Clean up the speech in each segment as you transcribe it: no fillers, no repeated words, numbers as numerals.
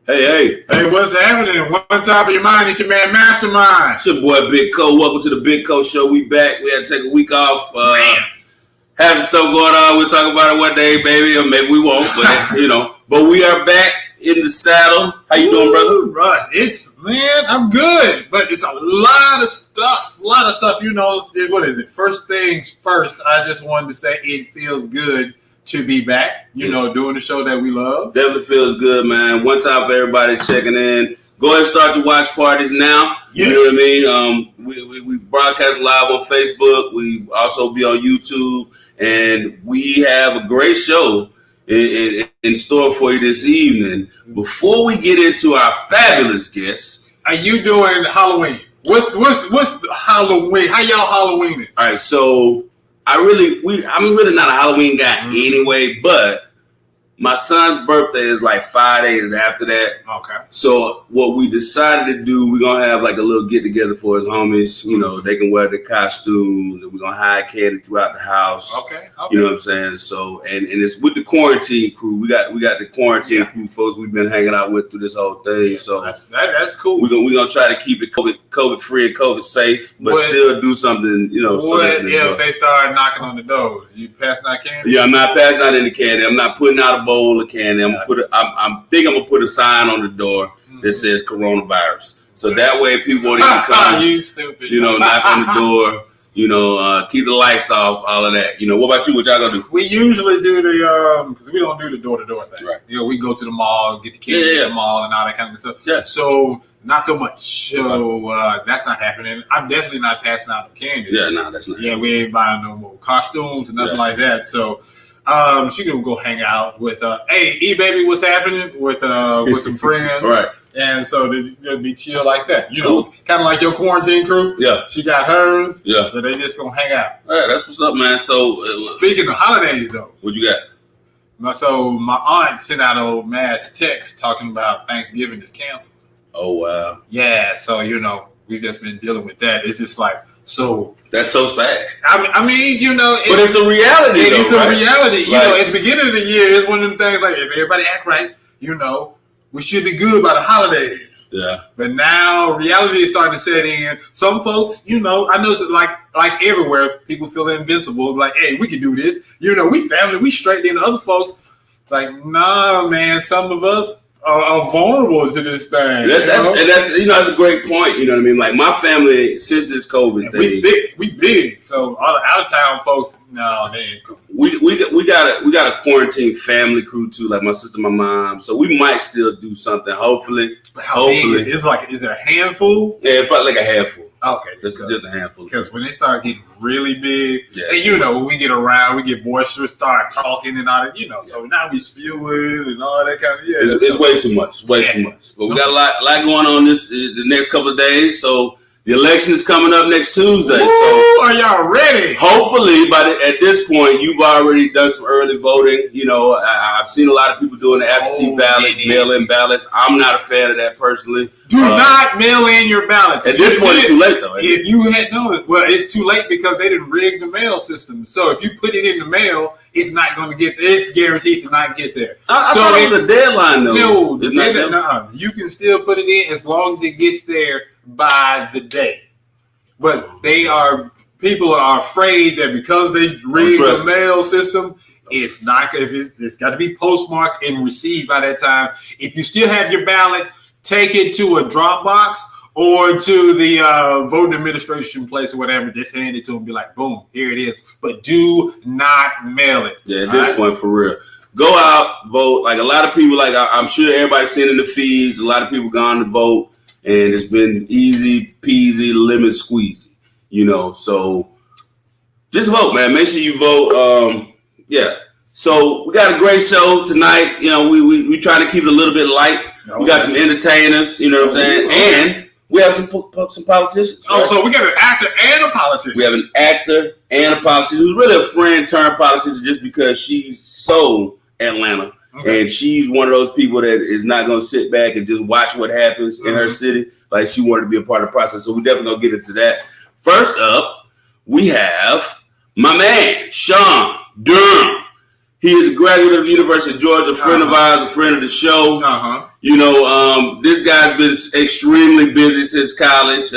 Hey, what's happening? One time for your mind, it's your man Mastermind. It's your boy Big Co. Welcome to the Big Co Show. We back. We had to take a week off. Have some stuff going on. We'll talk about it one day, baby, or maybe we won't. But But we are back in the saddle. How you doing, brother? Russ, I'm good. But it's a lot of stuff. What is it? First things first, I just wanted to say it feels good to be back, doing the show that we love. Definitely feels good, man. One time for everybody checking in. Go ahead and start your watch parties now. Yes. You know what I mean? We broadcast live on Facebook. We also be on YouTube. And we have a great show in store for you this evening. Before we get into our fabulous guests. Are you doing Halloween? What's Halloween? How y'all Halloweening? All right, so I'm really not a Halloween guy anyway, but my son's birthday is like 5 days after that. Okay. So what we decided to do, we're going to have like a little get together for his homies. They can wear the costumes and we're going to hide candy throughout the house. Okay. You know what I'm saying? So, and it's with the quarantine crew. We got the quarantine crew folks we've been hanging out with through this whole thing. Yeah, so that's cool. We're gonna try to keep it COVID free and COVID safe, but still do something, What if they start knocking on the doors? You passing out candy? Yeah, I'm not passing out any candy. I'm not putting out a bowl of candy. I'm gonna put a sign on the door that says coronavirus. So that way people won't even come. You stupid. Knock on the door. Keep the lights off, all of that. What about you? What y'all gonna do? We usually do because we don't do the door-to-door thing. Right. We go to the mall, get the candy at the mall and all that kind of stuff. Yeah. So not so much. So that's not happening. I'm definitely not passing out the candy. Yeah, no, that's not. Yeah, we ain't buying no more costumes and nothing like that. So she can go hang out with hey, E-Baby, what's happening with some friends. Right. And so they'll be chill like that. Kind of like your quarantine crew. Yeah. She got hers. Yeah. So they just going to hang out. All right, that's what's up, man. So speaking of holidays, though. What you got? So my aunt sent out a mass text talking about Thanksgiving is canceled. Oh, wow. Yeah. So, we've just been dealing with that. It's just like, so. That's so sad. I mean, but it's a reality. It's a reality. At the beginning of the year, it's one of them things like, if everybody act right, we should be good about the holidays. Yeah. But now reality is starting to set in. Some folks, I know it's like everywhere, people feel invincible. Like, hey, we can do this. We family, we straight. Then other folks, like, nah, man, some of us are vulnerable to this thing. That's a great point. You know what I mean? Like my family, since this COVID thing, we big. So all the out of town folks, no, they ain't cool. We got a quarantine family crew too, like my sister, my mom. So we might still do something. Hopefully, big is it a handful? Yeah, probably like a handful. Okay, just a handful. Because when they start getting really big, and when we get around, we get boisterous, start talking and all that, So now we spewing and all that kind of It's way too much, too much. But we got a lot going on the next couple of days. So the election is coming up next Tuesday. Woo, are y'all ready? Hopefully, at this point, you've already done some early voting. I've seen a lot of people doing the absentee ballot, mail-in ballots. I'm not a fan of that personally. Do not mail in your ballots. At this point, it's too late, though. If you had known, it's too late because they didn't rig the mail system. So if you put it in the mail, it's not going to get there. It's guaranteed to not get there. I thought it was a deadline, though. No, you can still put it in as long as it gets there by the day. But people are afraid that because they rig the mail system, it's not. It's got to be postmarked and received by that time. If you still have your ballot, take it to a drop box or to the voting administration place or whatever. Just hand it to them. Be like, boom, here it is. But do not mail it. Yeah, at this point, for real. Go out, vote. Like a lot of people, I'm sure everybody's seen in the feeds. A lot of people gone to vote. And it's been easy peasy, lemon squeezy, So just vote, man. Make sure you vote. So we got a great show tonight. We try to keep it a little bit light. We got some entertainers, you know what I'm saying? And we have some politicians. Right? Oh, so we got an actor and a politician. We have an actor and a politician who's really a friend turned politician just because she's so Atlanta. Okay. And she's one of those people that is not going to sit back and just watch what happens in her city. Like she wanted to be a part of the process. So we definitely going to get into that. First up, we have my man, Shawn Durham. He is a graduate of the University of Georgia, a friend of ours, a friend of the show. This guy's been extremely busy since college.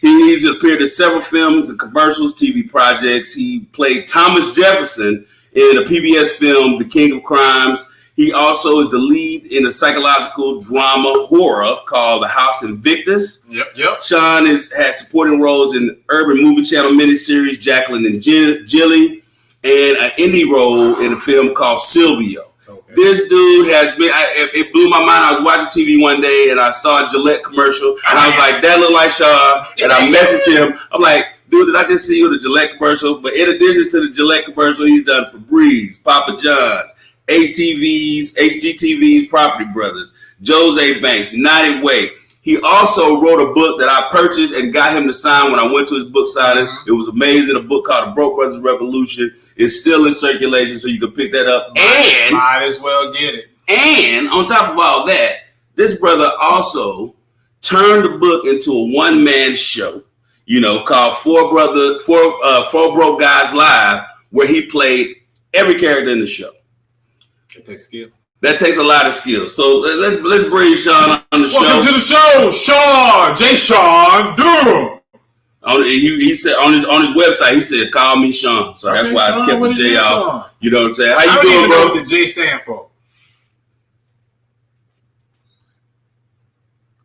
He's appeared in several films and commercials, TV projects. He played Thomas Jefferson in a PBS film, The King of Crimes. He also is the lead in a psychological drama horror called The House Invictus. Yep. Shawn has supporting roles in Urban Movie Channel miniseries Jacqueline and Jilly, and an indie role in a film called Silvio. Okay. This dude has been, it blew my mind. I was watching TV one day and I saw a Gillette commercial and I was like, that look like Shawn. And I messaged him. I'm like, dude, did I just see you in the Gillette commercial? But in addition to the Gillette commercial, he's done Febreze, Papa John's, HGTV's Property Brothers, Jose Banks, United Way. He also wrote a book that I purchased and got him to sign when I went to his book signing. It was amazing. A book called The Broke Brothers Revolution. It's still in circulation, so you can pick that up. Might as well get it. And on top of all that, this brother also turned the book into a one-man show, called Four Broke Guys Live, where he played every character in the show. That takes skill. That takes a lot of skill. So let's bring Shawn on the show. Welcome to the show, Shawn Durham. He said on his website, he said, "Call me Shawn." So that's why I kept the J off. You know what I'm saying? How you doing, bro? What the J stand for?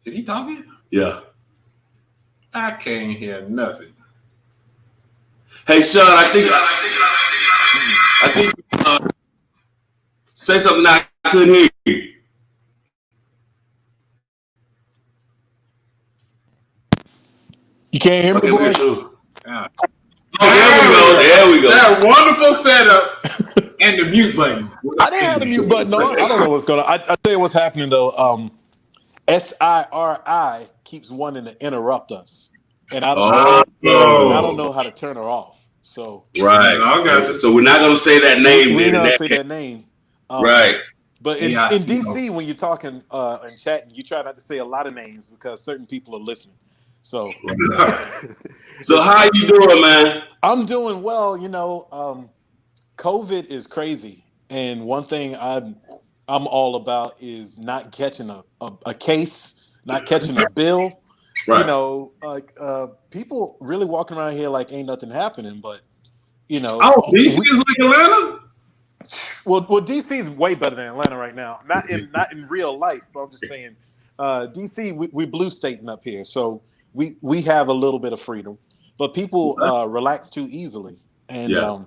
Is he talking? Yeah. I can't hear nothing. Hey, Shawn, I think. Say something I couldn't hear you. You can't hear me, boy? Yeah. There we go. That wonderful setup and the mute button. I didn't have the mute button on. I don't know what's going on. I tell you what's happening, though. SIRI keeps wanting to interrupt us. And I don't know how to turn her off. So right. So we're not going to say that name. We're not going to say that name. Right. But in DC, when you're talking and chatting, you try not to say a lot of names because certain people are listening. So, so how you doing, man? I'm doing well. COVID is crazy, and one thing I'm all about is not catching a case, not catching a bill. Right. People really walking around here like ain't nothing happening, but DC is like Atlanta. Well, DC is way better than Atlanta right now. Not in real life, but I'm just saying, DC, we blue stating up here, so we have a little bit of freedom, but people relax too easily. And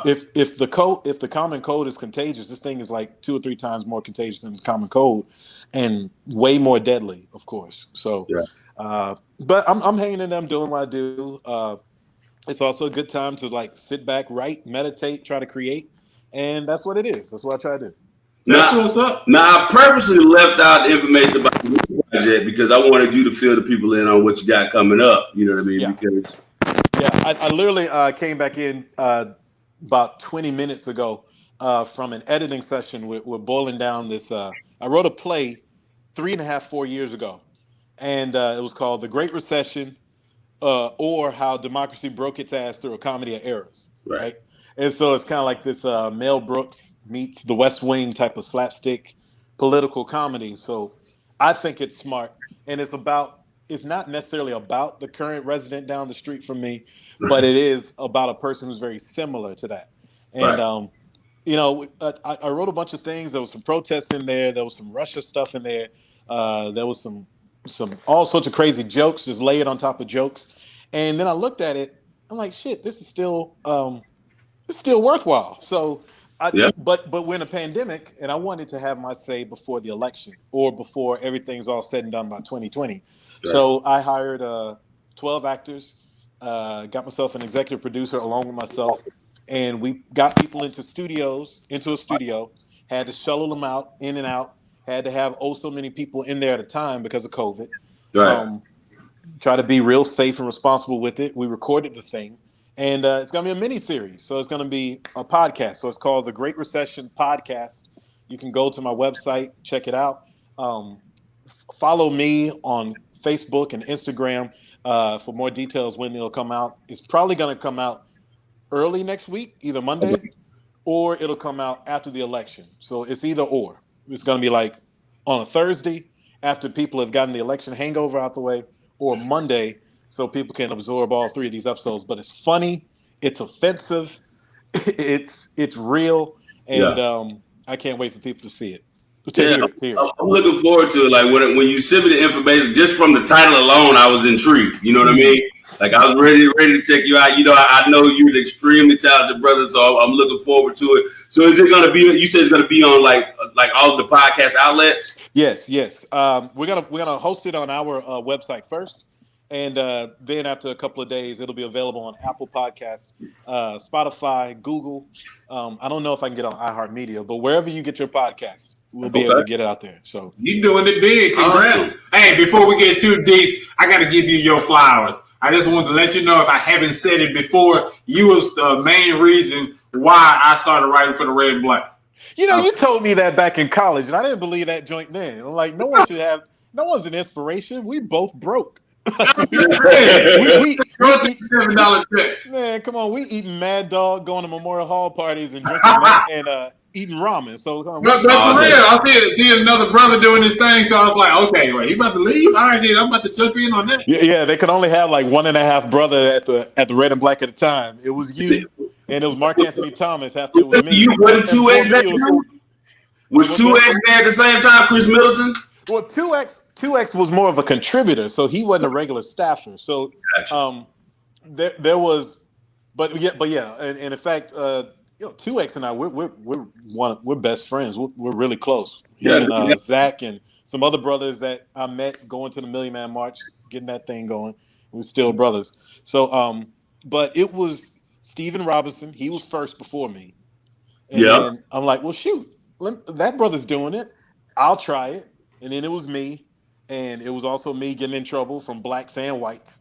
if the common cold is contagious, this thing is like 2 or 3 times more contagious than the common cold, and way more deadly, of course. So, but I'm hanging in there. I'm doing what I do. It's also a good time to sit back, write, meditate, try to create. And that's what it is. That's what I try to do. That's what's up. Now, I purposely left out information about the project because I wanted you to fill the people in on what you got coming up. You know what I mean? Yeah. I literally came back in about 20 minutes ago from an editing session. We're boiling down this. I wrote a play 3.5-4 years ago, and it was called The Great Recession, or How Democracy Broke Its Ass Through a Comedy of Errors. Right? And so it's kind of like this Mel Brooks meets The West Wing type of slapstick political comedy. So I think it's smart. And it's not necessarily about the current resident down the street from me, but it is about a person who's very similar to that. And, I wrote a bunch of things. There was some protests in there. There was some Russia stuff in there. There was some all sorts of crazy jokes, just layered on top of jokes. And then I looked at it. I'm like, shit, this is still... it's still worthwhile. So, but we're in a pandemic, and I wanted to have my say before the election or before everything's all said and done by 2020. Right. So I hired 12 actors, got myself an executive producer along with myself, and we got people into a studio, had to shuttle them out, in and out, had to have so many people in there at a time because of COVID. Right. Try to be real safe and responsible with it. We recorded the thing. And it's going to be a mini series. So it's going to be a podcast. So it's called The Great Recession Podcast. You can go to my website, check it out. Follow me on Facebook and Instagram for more details when it'll come out. It's probably going to come out early next week, either Monday or it'll come out after the election. So it's either or. It's going to be like on a Thursday after people have gotten the election hangover out the way, or Monday so people can absorb all three of these episodes. But it's funny, it's offensive, it's real, and Yeah. I can't wait for people to see it. Yeah, To hear it. I'm looking forward to it. Like when you sent me the information, just from the title alone, I was intrigued. You know what I mean? Like I was ready to check you out. You know, I know you're an extremely talented brother, so I'm looking forward to it. So is it going to be? You said it's going to be on like all the podcast outlets? Yes. We're gonna host it on our website first, and then after a couple of days, it'll be available on Apple Podcasts, Spotify, Google. I don't know if I can get on iHeartMedia, but wherever you get your podcast, we'll be able to get it out there. So you doing it big. Congrats. Awesome. Hey, before we get too deep, I got to give you your flowers. I just wanted to let you know, if I haven't said it before, you was the main reason why I started writing for the Red and Black. You know, you told me that back in college, and I didn't believe that joint then. I'm like, no one's an inspiration. We both broke. we $7 checks. Man, come on. We eating Mad Dog, going to Memorial Hall parties and drinking and eating ramen. So, but for real, I see another brother doing this thing, so I was like, okay, well, he about to leave? All right, then I'm about to jump in on that. Yeah, they could only have like 1.5 brother at the Red and Black at the time. It was you, and it was Mark Anthony Thomas after it was me. You wasn't 2X that was 2X there at the same time, Chris Middleton? Well, 2X was more of a contributor, so he wasn't a regular staffer. So there was, but yeah, and in fact, 2X and I, we're best friends. We're really close. Him and Zach and some other brothers that I met going to the Million Man March, getting that thing going. We're still brothers. So, but it was Steven Robinson. He was first before me. And then I'm like, well, shoot, that brother's doing it. I'll try it. And then it was me, and it was also me getting in trouble from blacks and whites.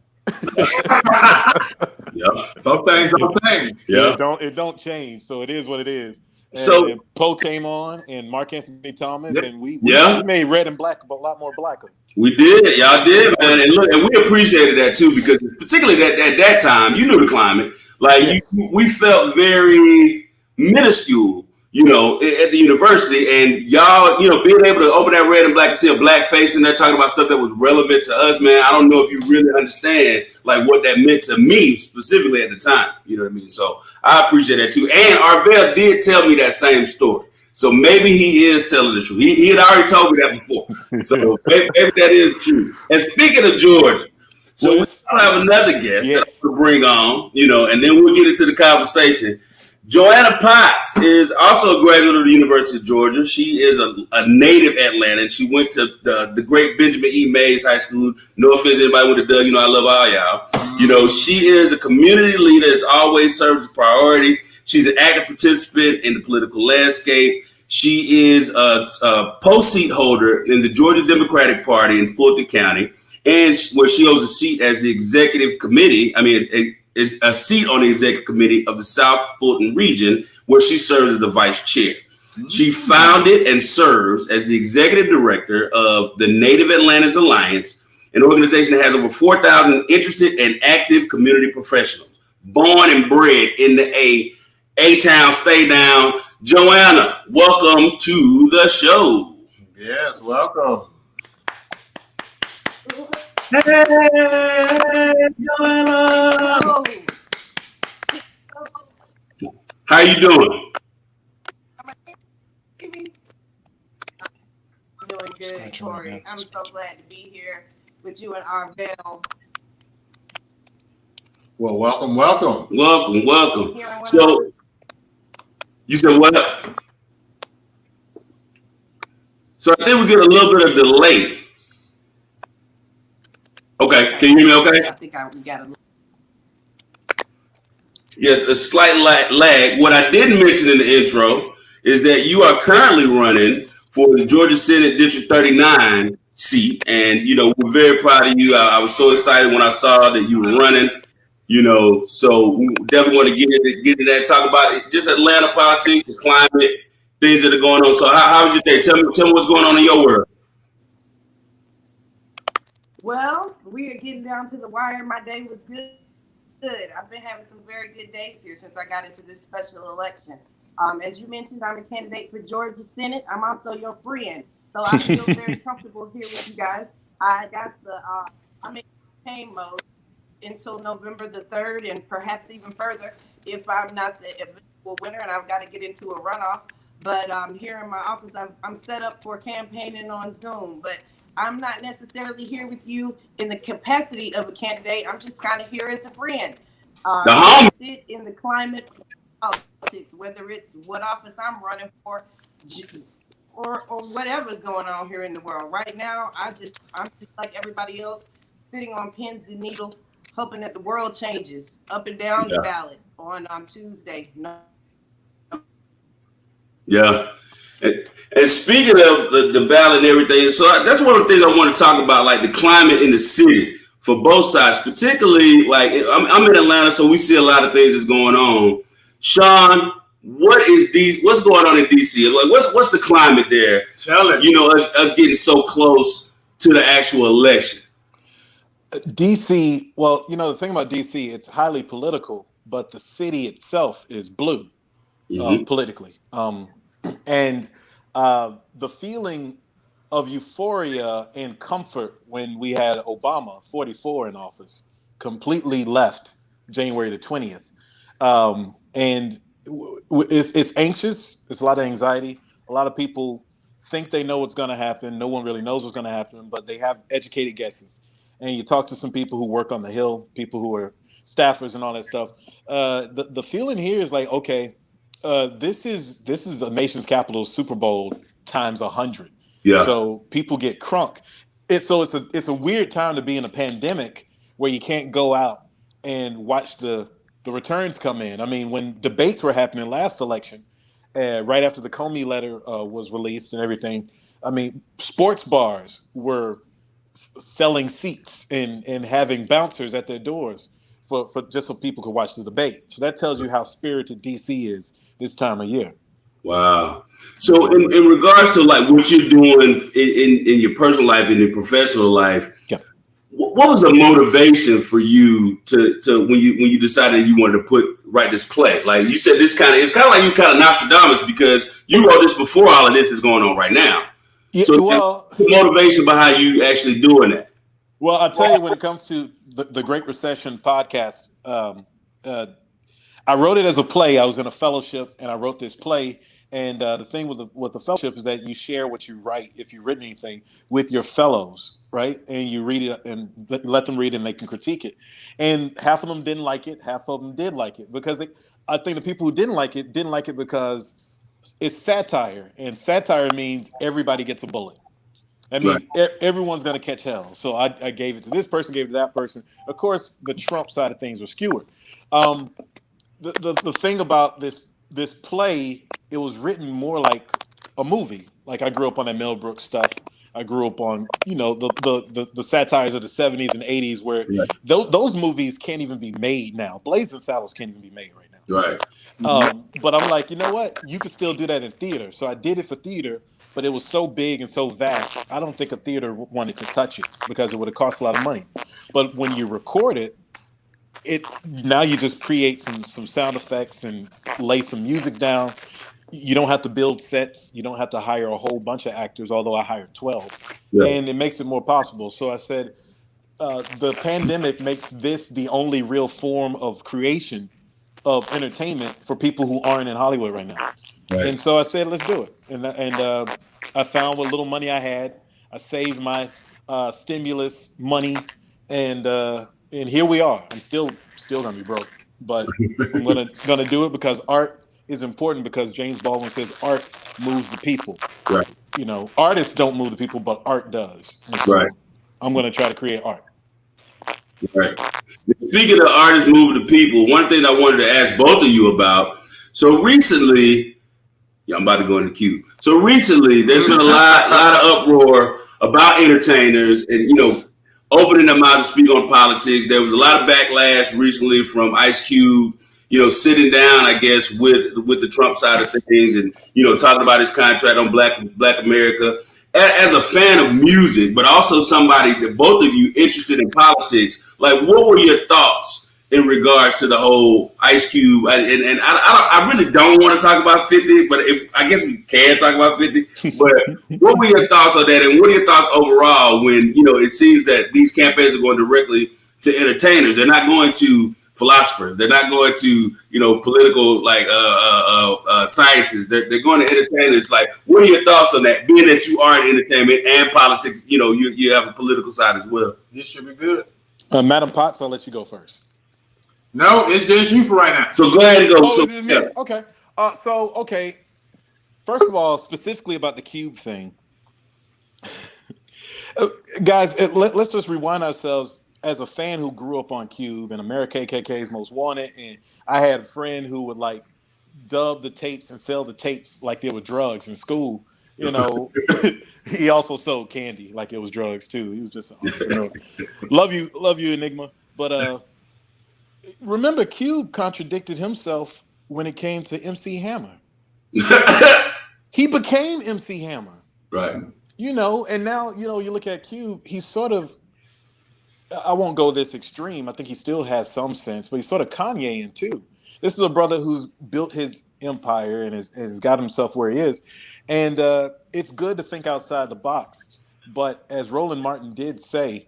Some things don't change. It don't change. So it is what it is. And Poe came on, and Mark Anthony Thomas, and we made Red and Black a lot more blacker. We did, y'all did, man, and look, and we appreciated that too, because particularly at that time, you knew the climate. Like we felt very minuscule. At the university, and y'all, being able to open that Red and Black and see a black face in there talking about stuff that was relevant to us, man, I don't know if you really understand like what that meant to me specifically at the time. You know what I mean? So I appreciate that too. And Arvell did tell me that same story. So maybe he is telling the truth. He had already told me that before. So maybe that is true. And speaking of Georgia, so we'll have another guest that we'll bring on, and then we'll get into the conversation. Joanna Potts is also a graduate of the University of Georgia. She is a native Atlantan. She went to the great Benjamin E. Mays High School. No offense to anybody with the Doug, I love all y'all. She is a community leader that's always serves as a priority. She's an active participant in the political landscape. She is a post seat holder in the Georgia Democratic Party in Fulton County, and where she holds a seat as the executive committee. Is a seat on the executive committee of the South Fulton region, where she serves as the vice chair. Mm-hmm. She founded and serves as the executive director of the Native Atlantans Alliance, an organization that has over 4,000 interested and active community professionals, born and bred in the A-Town, stay down. Joanna, welcome to the show. Yes, welcome. Hey, Joanna. How you doing? I'm doing good, Corey. I'm so glad to be here with you and Arvell. Well, welcome. So, you said what? So I think we get a little bit of delay. Okay, can you hear me okay? I think we got a little. Yes, a slight lag. What I didn't mention in the intro is that you are currently running for the Georgia Senate District 39 seat. And, we're very proud of you. I was so excited when I saw that you were running, so we definitely want to get into that, talk about it, just Atlanta politics, the climate, things that are going on. So how was your day? Tell me what's going on in your world. Well, we are getting down to the wire. My day was good. I've been having some very good days here since I got into this special election. As you mentioned, I'm a candidate for Georgia Senate. I'm also your friend, so I feel very comfortable here with you guys. I got I'm in campaign mode until November the 3rd, and perhaps even further if I'm not the eventual winner and I've got to get into a runoff. But here in my office, I'm set up for campaigning on Zoom. But I'm not necessarily here with you in the capacity of a candidate. I'm just kind of here as a friend. Interested in the climate of politics, whether it's what office I'm running for, or whatever's going on here in the world. Right now, I'm just like everybody else, sitting on pins and needles, hoping that the world changes up and down the ballot on Tuesday. Yeah. And speaking of the ballot and everything, so that's one of the things I want to talk about, like the climate in the city for both sides, particularly like I'm in Atlanta, so we see a lot of things that's going on. Shawn, what's going on in DC? Like, what's the climate there? Tell it. You know, us getting so close to the actual election. DC, well, you know, the thing about DC, it's highly political, but the city itself is blue politically. And the feeling of euphoria and comfort when we had Obama, 44, in office, completely left January the 20th. And it's anxious. It's a lot of anxiety. A lot of people think they know what's going to happen. No one really knows what's going to happen, but they have educated guesses. And you talk to some people who work on the Hill, people who are staffers and all that stuff. The feeling here is like, okay, this is a nation's capital Super Bowl times 100. Yeah. So people get crunk. It's a weird time to be in a pandemic where you can't go out and watch the returns come in. I mean, when debates were happening last election, right after the Comey letter was released and everything, I mean, sports bars were selling seats and having bouncers at their doors for just so people could watch the debate. So that tells you how spirited DC is this time of year. Wow. So in regards to like what you're doing in your personal life and your professional life, what was the motivation for you to when you decided you wanted to write this play? Like you said, it's kind of like you kind of Nostradamus because you wrote this before all of this is going on right now. Yeah, so well, the motivation behind you actually doing that? Well, I'll tell you, when it comes to the Great Recession podcast, I wrote it as a play. I was in a fellowship and I wrote this play. And the thing with the fellowship is that you share what you write, if you've written anything, with your fellows, right? And you read it and let them read it and they can critique it. And half of them didn't like it. Half of them did like it because I think the people who didn't like it because it's satire. And satire means everybody gets a bullet. That means everyone's going to catch hell. So I gave it to this person, gave it to that person. Of course, the Trump side of things was skewered. The thing about this play, it was written more like a movie. Like I grew up on that Mel Brooks stuff. I grew up on, you know, the satires of the 70s and 80s where those movies can't even be made now. Blazing Saddles can't even be made right now. Right. But I'm like, you know what? You can still do that in theater. So I did it for theater, but it was so big and so vast. I don't think a theater wanted to touch it because it would have cost a lot of money. But when you record it, now you just create some sound effects and lay some music down. You don't have to build sets. You don't have to hire a whole bunch of actors, although I hired 12. And it makes it more possible. So I said, the pandemic makes this the only real form of creation of entertainment for people who aren't in Hollywood right now. And so I said, let's do it. And I found what little money I had. I saved my stimulus money, and here we are. I'm still gonna be broke, but I'm gonna do it because art is important, because James Baldwin says art moves the people. Right. You know, artists don't move the people, but art does. So I'm gonna try to create art. Right. Speaking of artists moving the people, one thing I wanted to ask both of you about. So recently, I'm about to go in the queue. So recently, there's been a lot of uproar about entertainers and, you know, opening their mouths to speak on politics. There was a lot of backlash recently from Ice Cube, you know, sitting down, I guess, with the Trump side of things and, you know, talking about his contract on Black America. As a fan of music, but also somebody that both of you interested in politics, like what were your thoughts in regards to the whole Ice Cube. And I really don't want to talk about 50, but I guess we can talk about 50. But what were your thoughts on that? And what are your thoughts overall when, it seems that these campaigns are going directly to entertainers? They're not going to philosophers. They're not going to, political scientists. They're going to entertainers. Like, what are your thoughts on that? Being that you are in entertainment and politics, you have a political side as well. This should be good. Madam Potts, I'll let you go first. No, it's just you for right now. So go ahead and go. Oh, yeah. Okay. Okay. First of all, specifically about the Cube thing, guys, let's just rewind ourselves. As a fan who grew up on Cube and America KKK's Most Wanted, and I had a friend who would like dub the tapes and sell the tapes like they were drugs in school. He also sold candy like it was drugs too. He was just an entrepreneur. Love you, Enigma. But remember, Cube contradicted himself when it came to MC Hammer. He became MC Hammer, right? And now you look at Cube. He's sort of. I won't go this extreme. I think he still has some sense, but he's sort of Kanye-ing too. This is a brother who's built his empire and has got himself where he is. And it's good to think outside the box. But as Roland Martin did say,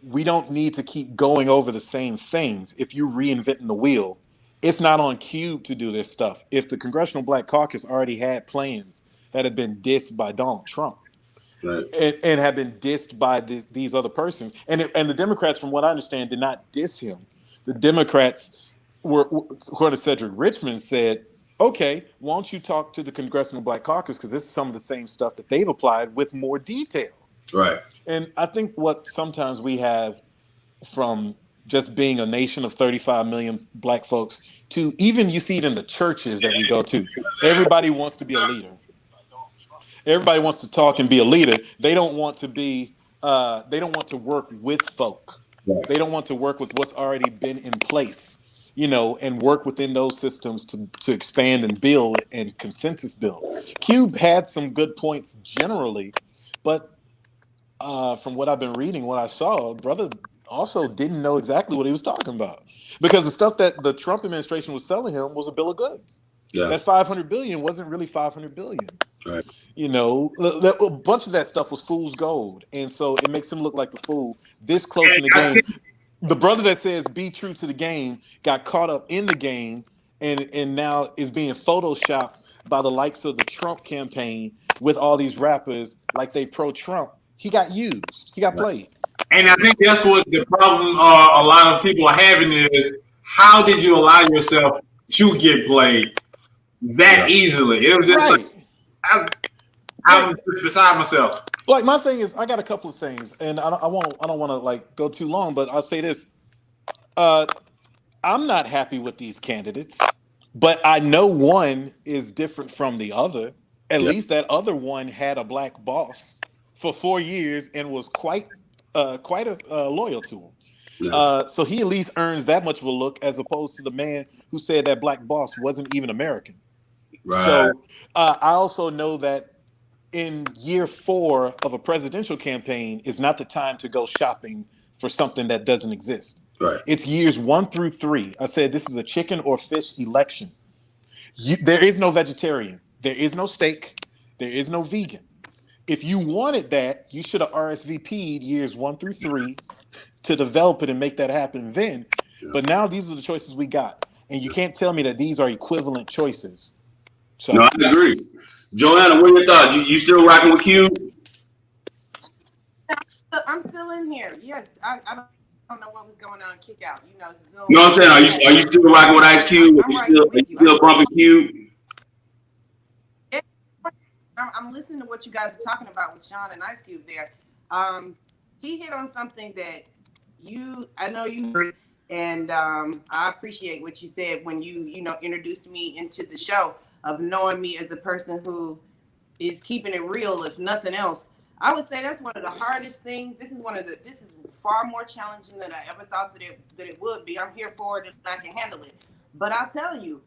we don't need to keep going over the same things. If you're reinventing the wheel, it's not on Cube to do this stuff. If the Congressional Black Caucus already had plans that had been dissed by Donald Trump, right. and have been dissed by these other persons. And the Democrats, from what I understand, did not diss him. The Democrats according to Cedric Richmond, said, okay, why don't you talk to the Congressional Black Caucus, because this is some of the same stuff that they've applied with more detail. Right. And I think what sometimes we have from just being a nation of 35 million black folks to even you see it in the churches that we go to, everybody wants to be a leader. Everybody wants to talk and be a leader. They don't want to be, they don't want to work with folk. Right. They don't want to work with what's already been in place, you know, and work within those systems to expand and build and consensus build. Cube had some good points generally, but from what I've been reading, what I saw, brother also didn't know exactly what he was talking about, because the stuff that the Trump administration was selling him was a bill of goods. Yeah. That $500 billion wasn't really $500 billion. Right. You know, a bunch of that stuff was fool's gold, and so it makes him look like the fool this close in the game. The brother that says be true to the game got caught up in the game, and now is being photoshopped by the likes of the Trump campaign with all these rappers like they pro-Trump. He got used. He got played. And I think that's what the problem a lot of people are having is, how did you allow yourself to get played that easily? It was just like, I'm just beside myself. Like, my thing is, I got a couple of things, and I don't want to like go too long, but I'll say this. I'm not happy with these candidates, but I know one is different from the other. At least that other one had a black boss for 4 years and was quite loyal to him. Yeah. So he at least earns that much of a look, as opposed to the man who said that black boss wasn't even American. Right. So I also know that in year 4 of a presidential campaign is not the time to go shopping for something that doesn't exist. Right. It's years 1 through 3. I said this is a chicken or fish election. There is no vegetarian. There is no steak. There is no vegan. If you wanted that, you should have RSVP'd years 1 through 3 to develop it and make that happen then. Yeah. But now these are the choices we got. And you can't tell me that these are equivalent choices. So, no, I agree. Joanna, what are your thoughts? You still rocking with Cube? I'm still in here. Yes, I don't know what was going on. Kick out, you know, Zoom. No, I'm saying, are you still rocking with Ice Cube? Are you still bumping Cube? I'm listening to what you guys are talking about with Shawn and Ice Cube there. He hit on something that I know you heard, and I appreciate what you said when you introduced me into the show, of knowing me as a person who is keeping it real, if nothing else. I would say that's one of the hardest things. This is far more challenging than I ever thought that it would be. I'm here for it and I can handle it. But I'll tell you,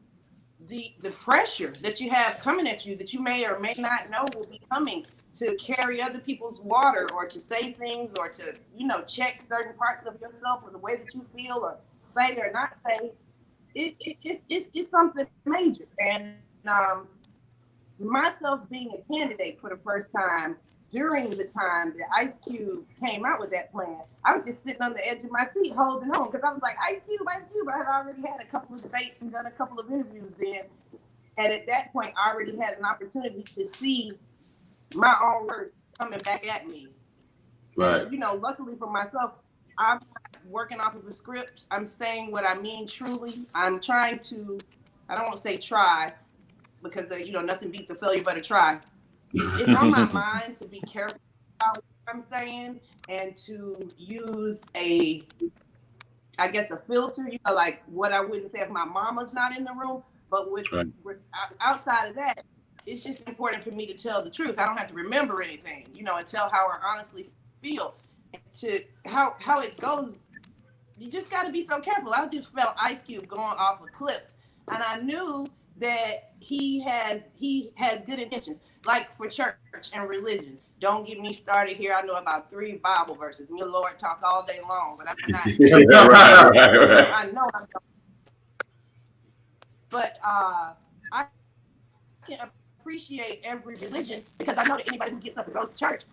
the pressure that you have coming at you that you may or may not know will be coming to carry other people's water, or to say things, or to, check certain parts of yourself or the way that you feel, or say or not say, it's something major. And myself being a candidate for the first time during the time that Ice Cube came out with that plan, I was just sitting on the edge of my seat holding on because I was like, Ice Cube. I had already had a couple of debates and done a couple of interviews then. And at that point, I already had an opportunity to see my own words coming back at me. Right. And, luckily for myself, I'm working off of a script. I'm saying what I mean truly. I'm trying to, I don't want to say try, because, nothing beats a failure but a try. It's on my mind to be careful about what I'm saying and to use a filter, like what I wouldn't say if my mama's not in the room. But with outside of that, it's just important for me to tell the truth. I don't have to remember anything, and tell how I honestly feel. To how it goes, you just got to be so careful. I just felt Ice Cube going off a cliff, and I knew that he has good intentions, like for church and religion. Don't get me started here. I know about 3 Bible verses. Me and Lord talk all day long, but I'm not. right. I know I'm. But I can appreciate every religion because I know that anybody who gets up and goes to church,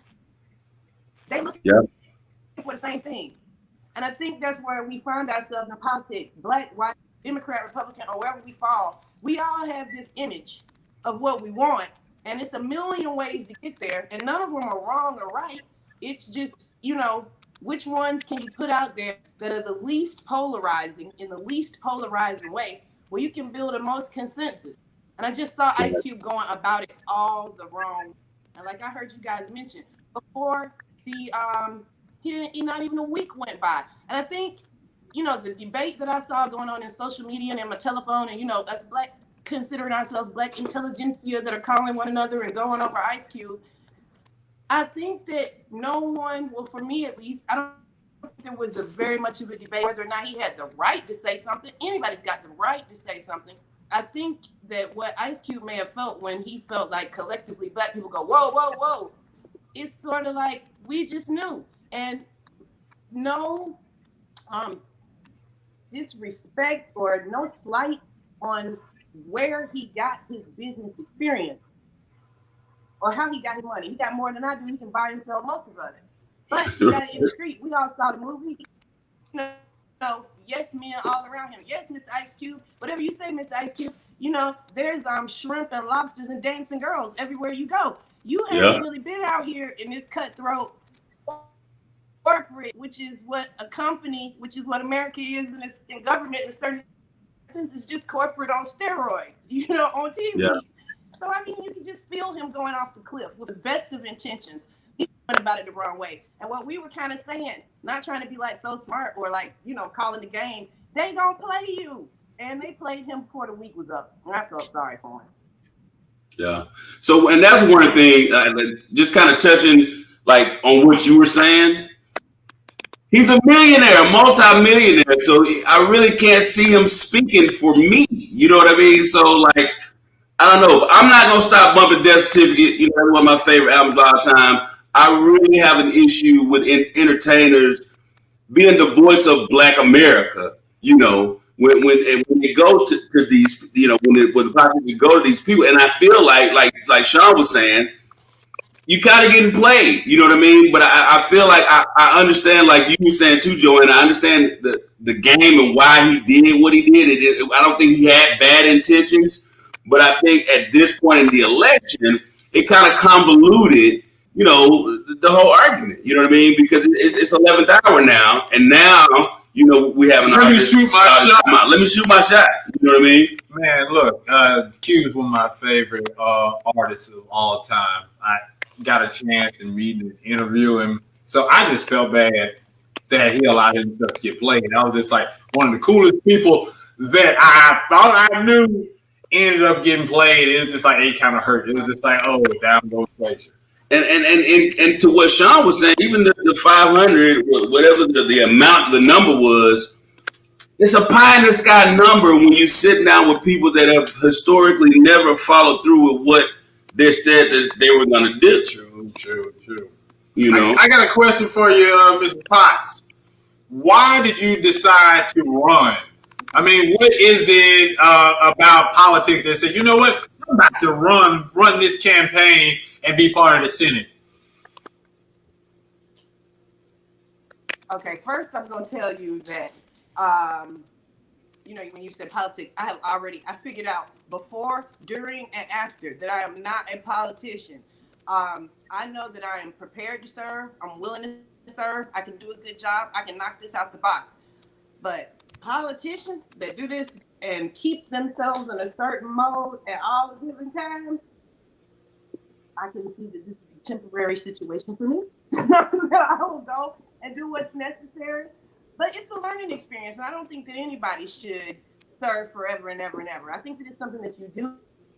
they look for the same thing. And I think that's where we find ourselves in politics, black, white, Democrat, Republican, or wherever we fall. We all have this image of what we want, and it's a million ways to get there, and none of them are wrong or right. It's just, which ones can you put out there that are the least polarizing in the least polarizing way, where you can build the most consensus. And I just saw Ice Cube going about it all the wrong. And like I heard you guys mention before, not even a week went by. And I think, the debate that I saw going on in social media and in my telephone, and us black, considering ourselves black intelligentsia that are calling one another and going over Ice Cube. I think that no one, well, for me at least, I don't think there was very much of a debate whether or not he had the right to say something. Anybody's got the right to say something. I think that what Ice Cube may have felt when he felt like collectively black people go, whoa, whoa, whoa, it's sort of like we just knew. And no disrespect or no slight on where he got his business experience or how he got his money. He got more than I do. He can buy and sell most of it. But he got it in the street. We all saw the movie. Yes, men all around him. Yes, Mr. Ice Cube. Whatever you say, Mr. Ice Cube. There's shrimp and lobsters and dancing girls everywhere you go. You haven't really been out here in this cutthroat corporate, which is what a company, which is what America is, and it's in government. In certain sense, it's just corporate on steroids. On TV. Yeah. So you can just feel him going off the cliff with the best of intentions. He went about it the wrong way. And what we were kind of saying, not trying to be like so smart or like, calling the game, they don't play you. And they played him before the week was up. And I felt sorry for him. Yeah. So, and that's one thing, just kind of touching like on what you were saying. He's a millionaire, a multi-millionaire. So I really can't see him speaking for me. You know what I mean? So like, I don't know. I'm not going to stop bumping Death Certificate. That's one of my favorite albums of all time. I really have an issue with entertainers being the voice of Black America, when they go to these, when the politicians go to these people. And I feel like Shawn was saying, you kind of getting played, you know what I mean? But I feel like I understand, like you were saying too, Joanne, I understand the game and why he did what he did. I don't think he had bad intentions. But I think at this point in the election, it kind of convoluted, the whole argument. You know what I mean? Because it's 11th hour now, and now, we have an Let me shoot my shot. Let me shoot my shot. You know what I mean? Man, look, Q is one of my favorite artists of all time. I got a chance in meeting and interviewing him, so I just felt bad that he allowed himself to get played. I was just like one of the coolest people that I thought I knew. Ended up getting played. It was just like it kind of hurt. It was just like, oh, down goes Frazier. And to what Shawn was saying, even the 500, whatever the amount, the number was, it's a pie in the sky number when you sit down with people that have historically never followed through with what they said that they were going to do. True. I got a question for you, Mr. Potts. why did you decide to run? I mean, what is it about politics that said, you know what, I'm about to run this campaign and be part of the Senate? Okay, first I'm going to tell you that, when you said politics, I figured out before, during, and after that I am not a politician. I know that I am prepared to serve. I'm willing to serve. I can do a good job. I can knock this out the box. But politicians that do this and keep themselves in a certain mode at all different times, I can see that this is a temporary situation for me. I will go and do what's necessary. But it's a learning experience, and I don't think that anybody should serve forever and ever and ever. I think that it's something that you do,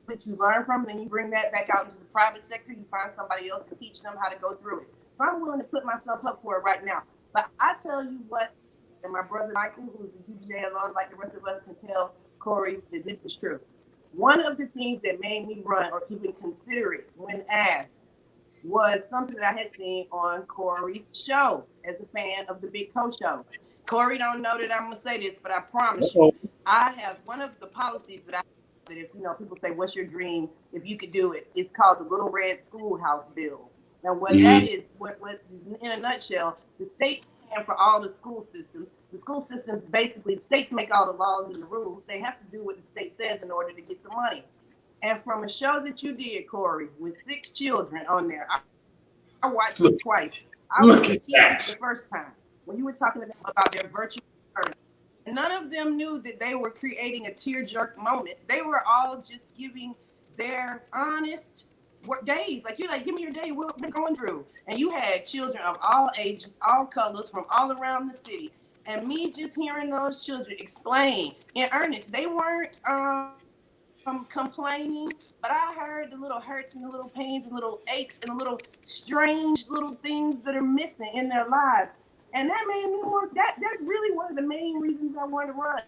that you learn from, and then you bring that back out into the private sector. You find somebody else to teach them how to go through it. So I'm willing to put myself up for it right now. But I tell you what, and my brother Michael, who's a UGA alum, like the rest of us, can tell Corey that this is true. One of the things that made me run or even consider it when asked was something that I had seen on Corey's show as a fan of the Big Co Show. Corey don't know that I'm gonna say this, but I promise you, I have one of the policies that if people say, "What's your dream?" If you could do it, it's called the Little Red Schoolhouse Bill. Now, what that is, what in a nutshell, the state stand for all the school systems. The school systems basically, the states make all the laws and the rules. They have to do what the state says in order to get the money. And from a show that you did, Corey, with 6 children on there, I watched it twice. I was the first time when you were talking about their virtual learning. And none of them knew that they were creating a tear-jerk moment. They were all just giving their honest days. Like, you're like, give me your day, what we're going through. And you had children of all ages, all colors, from all around the city. And me just hearing those children explain in earnest, they weren't complaining, but I heard the little hurts and the little pains and little aches and the little strange little things that are missing in their lives. And that made me want that's really one of the main reasons I want to run.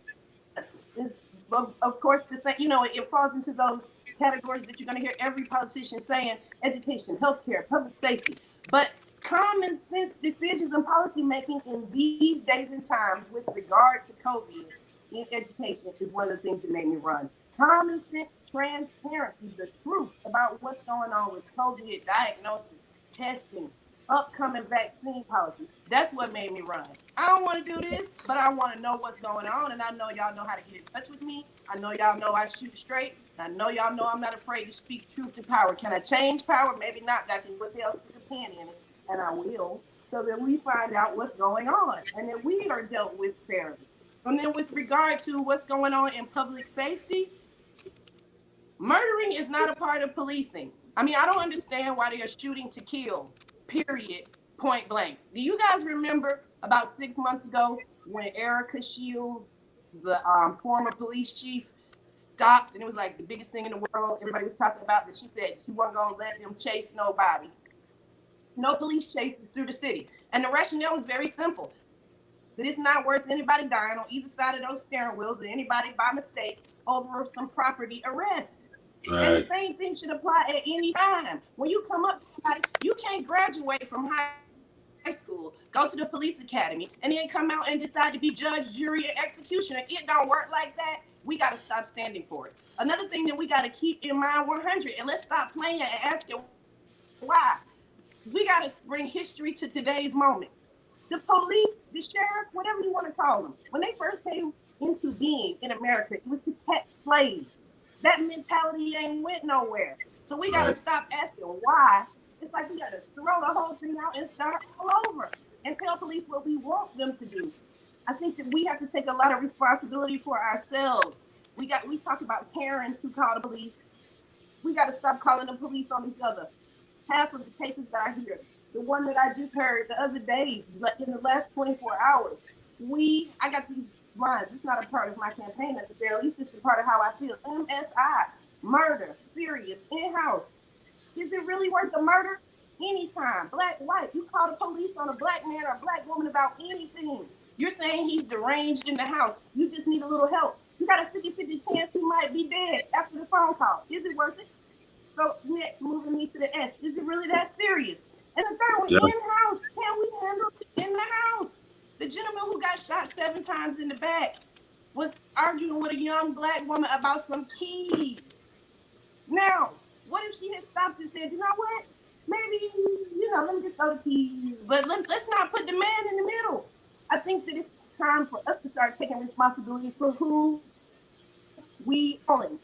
Is of course the thing, it falls into those categories that you're going to hear every politician saying: education, healthcare, public safety. But common sense decisions and policy making in these days and times with regard to COVID in education is one of the things that made me run. Common sense, transparency, the truth about what's going on with COVID, diagnosis, testing, upcoming vaccine policies. That's what made me run. I don't want to do this, but I want to know what's going on, and I know y'all know how to get in touch with me. I know y'all know I shoot straight. I know y'all know I'm not afraid to speak truth to power. Can I change power? Maybe not. I can put else with a pen in it, and I will, so that we find out what's going on, and that we are dealt with fairly. And then with regard to what's going on in public safety, murdering is not a part of policing. I mean, I don't understand why they are shooting to kill, period, point blank. Do you guys remember about 6 months ago when Erica Shields, the former police chief, stopped, and it was like the biggest thing in the world everybody was talking about, that she said she wasn't going to let them chase nobody. No police chases through the city. And the rationale was very simple. That it's not worth anybody dying on either side of those steering wheels or anybody by mistake over some property arrest. Right. And the same thing should apply at any time. When you come up, you can't graduate from high school, go to the police academy, and then come out and decide to be judge, jury, and executioner. It don't work like that. We got to stop standing for it. Another thing that we got to keep in mind 100, and let's stop playing and asking why. We got to bring history to today's moment. The police, the sheriff, whatever you want to call them, when they first came into being in America, it was to catch slaves. That mentality ain't went nowhere. So we got to stop asking why. It's like we got to throw the whole thing out and start all over and tell police what we want them to do. I think that we have to take a lot of responsibility for ourselves. We talk about parents who call the police. We got to stop calling the police on each other. Half of the cases that I hear, the one that I just heard the other day, in the last 24 hours, I got these lines. It's not a part of my campaign necessarily. It's just a part of how I feel. MSI, murder, serious, in-house. Is it really worth the murder? Anytime, black, white. You call the police on a black man or a black woman about anything. You're saying he's deranged in the house. You just need a little help. You got a 50-50 chance he might be dead after the phone call. Is it worth it? So next, moving me to the S. Is it really that serious? And the third one, in-house. Can we handle it in the house? The gentleman who times in the back was arguing with a young black woman about some keys. Now, what if she had stopped and said, you know what? Maybe, let me just throw the keys. But let's not put the man in the middle. I think that it's time for us to start taking responsibility for who we own.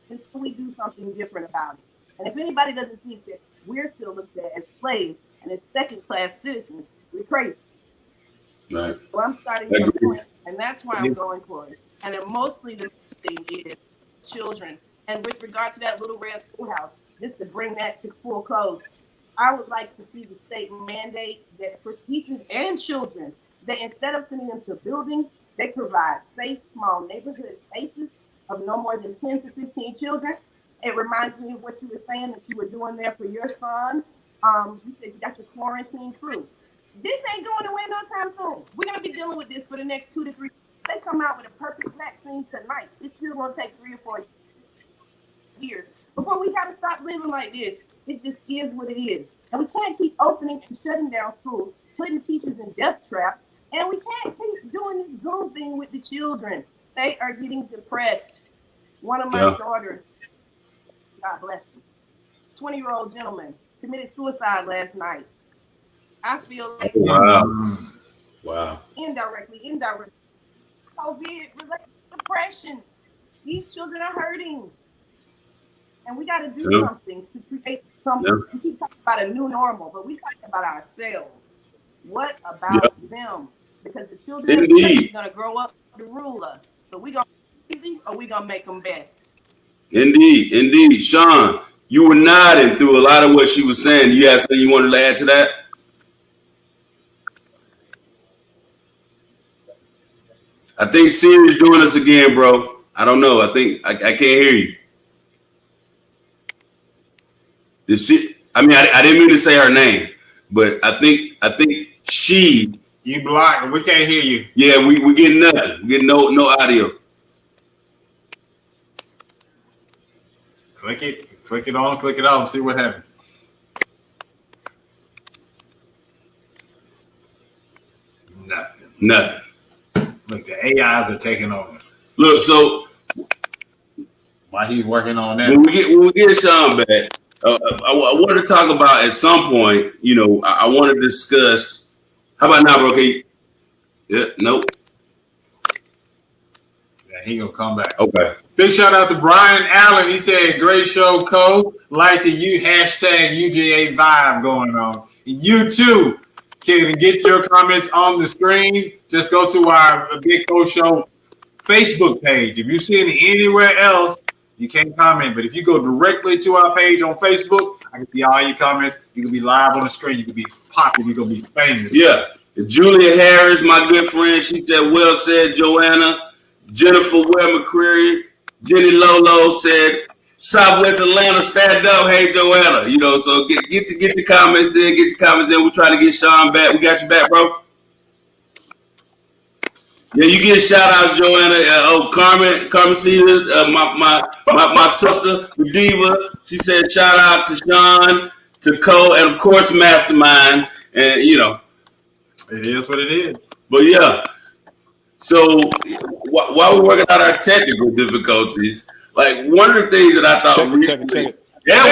Until we do something different about it. And if anybody doesn't think that we're still looked at as slaves and as second-class citizens, we're crazy. Right. So I'm starting to point, and that's why I'm going for it. And then mostly the thing is children. And with regard to that little red schoolhouse, just to bring that to full close, I would like to see the state mandate that for teachers and children, that instead of sending them to buildings, they provide safe, small neighborhood spaces of no more than 10 to 15 children. It reminds me of what you were saying that you were doing there for your son. You said you got your quarantine crew. This ain't going away no time soon. We're going to be dealing with this for the next 2 to 3 years. They come out with a perfect vaccine tonight. It's still going to take 3 or 4 years before we got to stop living like this. It just is what it is. And we can't keep opening and shutting down schools, putting teachers in death traps, and we can't keep doing this Zoom thing with the children. They are getting depressed. One of my daughters, God bless him, 20-year-old gentleman, committed suicide last night. I feel like Wow. indirectly, COVID-related depression. These children are hurting. And we got to do something to create something. We keep talking about a new normal, but we talking about ourselves. What about them? Because the children are going to grow up to rule us. So we going to be easy or we going to make them best? Indeed. Shawn, you were nodding through a lot of what she was saying. You have something you wanted to add to that? I think Siri's doing this again, bro. I don't know. I think I can't hear you. I didn't mean to say her name, but I think she. You blocked. We can't hear you. Yeah, we getting nothing. We getting no audio. Click it on, click it off, see what happens. Nothing. Look, the AIs are taking over. Look, so while he's working on that, when we get Shawn back, I wanted to talk about at some point. I want to discuss. How about now, bro? Okay. Yeah. Nope. Yeah, he gonna come back. Okay. Big shout out to Brian Allen. He said, "Great show, Coe. Like the hashtag UGA vibe going on. You too can get your comments on the screen. Just go to our Big Coe Show Facebook page. If you see it anywhere else, you can't comment. But if you go directly to our page on Facebook, I can see all your comments. You can be live on the screen. You can be popular. You're gonna be famous." Yeah. Julia Harris, my good friend, she said, "Well said, Joanna." Jennifer Ware McCreary, Jenny Lolo said, "Southwest Atlanta, stand up." Hey, Joanna. So get your comments in. Get your comments in. We're trying to get Shawn back. We got you back, bro. Yeah, you get shout outs, Joanna. Carmen Cedar, my sister, the diva. She said shout out to Shawn, to Coe, and of course Mastermind. And it is what it is. But yeah. So while we're working out our technical difficulties, like one of the things that I thought recently, there we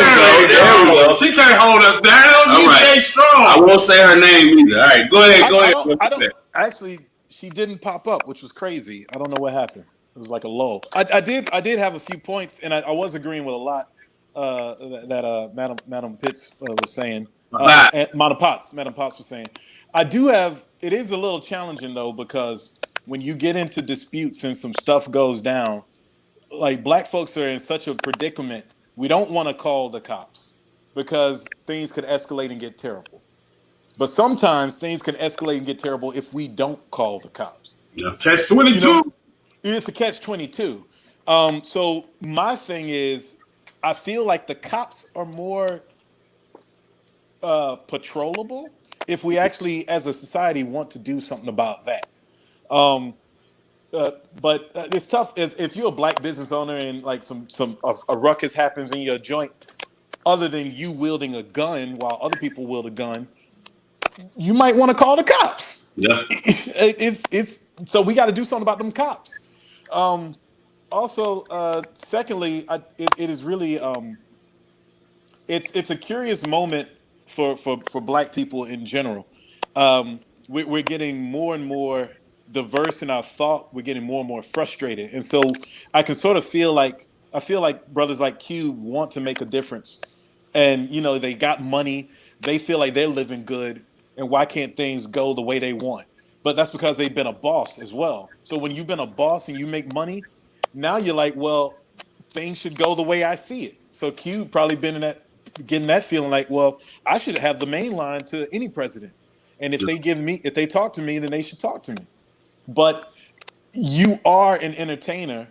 go. She can't hold us down. All right. Strong. I won't say her name either. All right, go ahead. I don't actually. She didn't pop up, which was crazy. I don't know what happened. It was like a lull. I did have a few points, and I was agreeing with a lot that Madam Pitts was saying. Madam Potts was saying. I do have. It is a little challenging though, because when you get into disputes and some stuff goes down, like black folks are in such a predicament. We don't want to call the cops because things could escalate and get terrible. But sometimes things can escalate and get terrible if we don't call the cops. Yeah. Catch 22. It's a catch 22. So my thing is, I feel like the cops are more patrollable if we actually, as a society, want to do something about that. But it's tough if you're a black business owner and like a ruckus happens in your joint, other than you wielding a gun while other people wield a gun. you might want to call the cops. Yeah. It's so we got to do something about them cops. Um, Also, secondly, it is really it's a curious moment for Black people in general. We're getting more and more diverse in our thought. We're getting more and more frustrated, and so I can sort of feel like brothers like Q want to make a difference, and they got money. They feel like they're living good, and why can't things go the way they want? But that's because they've been a boss as well. So when you've been a boss and you make money, now you're like, well, things should go the way I see it. So Q probably been in that, getting that feeling like, well, I should have the main line to any president. And if they talk to me, then they should talk to me. But you are an entertainer,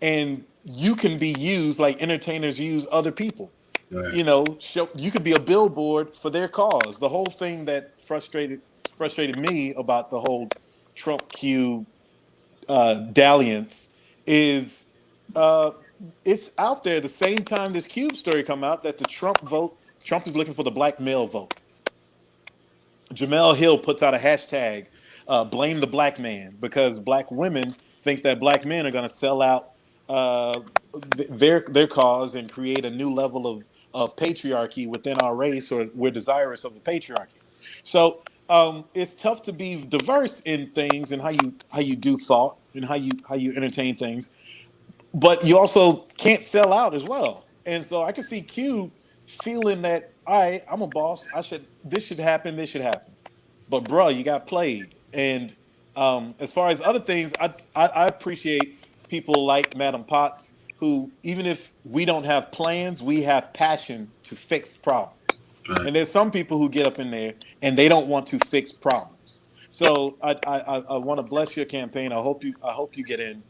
and you can be used like entertainers use other people. Right. You could be a billboard for their cause. The whole thing that frustrated me about the whole Trump Q dalliance is uh, it's out there the same time this Cube story come out that the Trump is looking for the black male vote. Jamel Hill puts out a hashtag, blame the black man, because black women think that black men are going to sell out uh, their cause and create a new level of patriarchy within our race, or we're desirous of the patriarchy. So it's tough to be diverse in things and how you do thought and how you entertain things, but you also can't sell out as well. And so I can see Q feeling that, all right, I'm a boss. This should happen. This should happen. But bro, you got played. And as far as other things, I appreciate people like Madam Potts, who, even if we don't have plans, we have passion to fix problems. Right. And there's some people who get up in there and they don't want to fix problems. So I want to bless your campaign. I hope you get in,